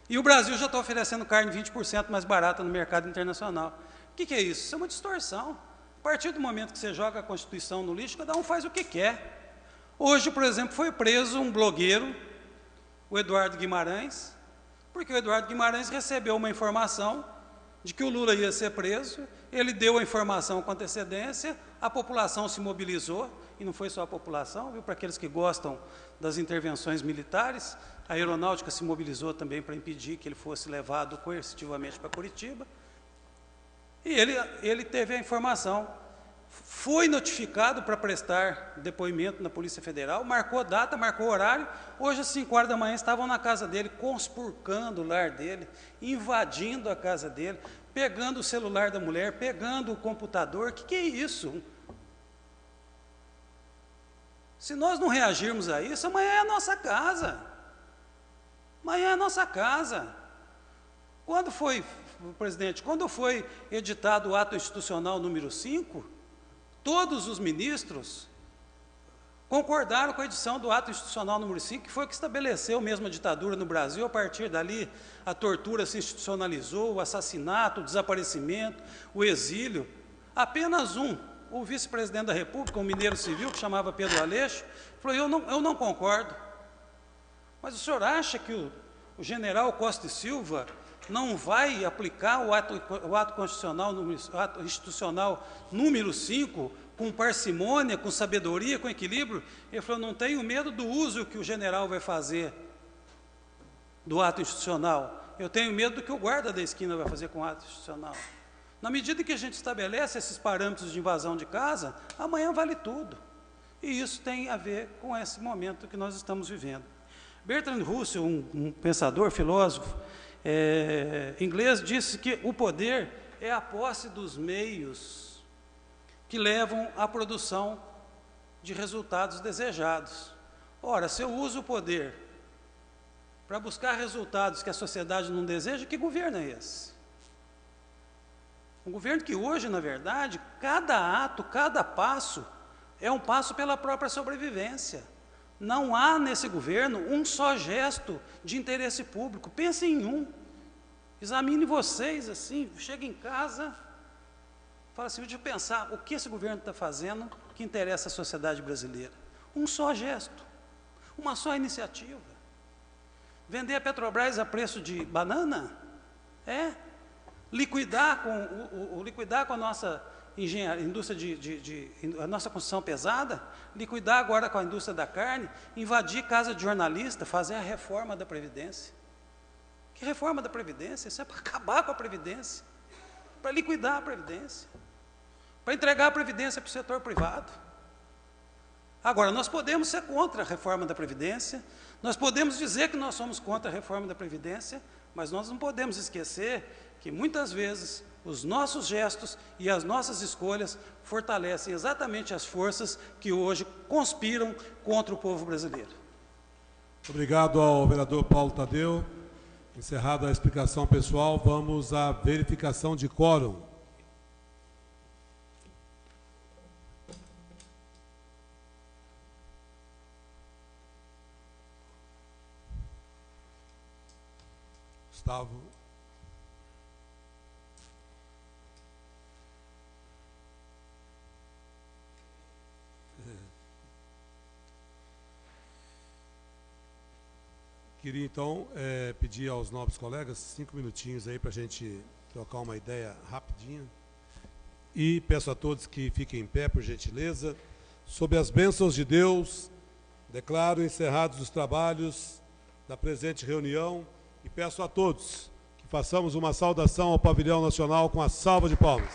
E o Brasil já está oferecendo carne 20% mais barata no mercado internacional. O que é isso? Isso é uma distorção. A partir do momento que você joga a Constituição no lixo, cada um faz o que quer. Hoje, por exemplo, foi preso um blogueiro, o Eduardo Guimarães, porque o Eduardo Guimarães recebeu uma informação de que o Lula ia ser preso, ele deu a informação com antecedência, a população se mobilizou, e não foi só a população, viu? Para aqueles que gostam das intervenções militares, a aeronáutica se mobilizou também para impedir que ele fosse levado coercitivamente para Curitiba, e ele teve a informação, foi notificado para prestar depoimento na Polícia Federal, marcou data, marcou horário, hoje às 5 horas da manhã estavam na casa dele, conspurcando o lar dele, invadindo a casa dele, pegando o celular da mulher, pegando o computador. O que é isso? Se nós não reagirmos a isso, amanhã é a nossa casa. Amanhã é a nossa casa. Quando foi, presidente, quando foi editado o ato institucional número 5, todos os ministros concordaram com a edição do ato institucional número 5, que foi o que estabeleceu mesmo a ditadura no Brasil. A partir dali, a tortura se institucionalizou, o assassinato, o desaparecimento, o exílio. Apenas o vice-presidente da República, um mineiro civil, que chamava Pedro Aleixo, falou, eu não concordo. Mas o senhor acha que o general Costa e Silva não vai aplicar o ato institucional número 5 com parcimônia, com sabedoria, com equilíbrio? Ele falou, não tenho medo do uso que o general vai fazer do ato institucional, eu tenho medo do que o guarda da esquina vai fazer com o ato institucional. Na medida que a gente estabelece esses parâmetros de invasão de casa, amanhã vale tudo. E isso tem a ver com esse momento que nós estamos vivendo. Bertrand Russell, um pensador, filósofo, inglês, disse que o poder é a posse dos meios que levam à produção de resultados desejados. Ora, se eu uso o poder para buscar resultados que a sociedade não deseja, que governo é esse? Um governo que hoje, na verdade, cada ato, cada passo, é um passo pela própria sobrevivência. Não há nesse governo um só gesto de interesse público. Pensem em um. Examine vocês, assim, chega em casa, fala assim, deixa eu pensar, o que esse governo está fazendo que interessa a sociedade brasileira? Um só gesto, uma só iniciativa. Vender a Petrobras a preço de banana? Liquidar com a nossa indústria a nossa construção pesada, liquidar agora com a indústria da carne, invadir casa de jornalista, fazer a reforma da Previdência. Que reforma da Previdência? Isso é para acabar com a Previdência, para liquidar a Previdência, para entregar a Previdência para o setor privado. Agora, nós podemos ser contra a reforma da Previdência, nós podemos dizer que nós somos contra a reforma da Previdência, mas nós não podemos esquecer que muitas vezes os nossos gestos e as nossas escolhas fortalecem exatamente as forças que hoje conspiram contra o povo brasileiro. Obrigado ao vereador Paulo Tadeu. Encerrada a explicação pessoal, vamos à verificação de quórum. Gustavo. Queria, então, pedir aos nobres colegas 5 minutinhos aí para a gente trocar uma ideia rapidinha. E peço a todos que fiquem em pé, por gentileza. Sob as bênçãos de Deus, declaro encerrados os trabalhos da presente reunião e peço a todos que façamos uma saudação ao Pavilhão Nacional com a salva de palmas.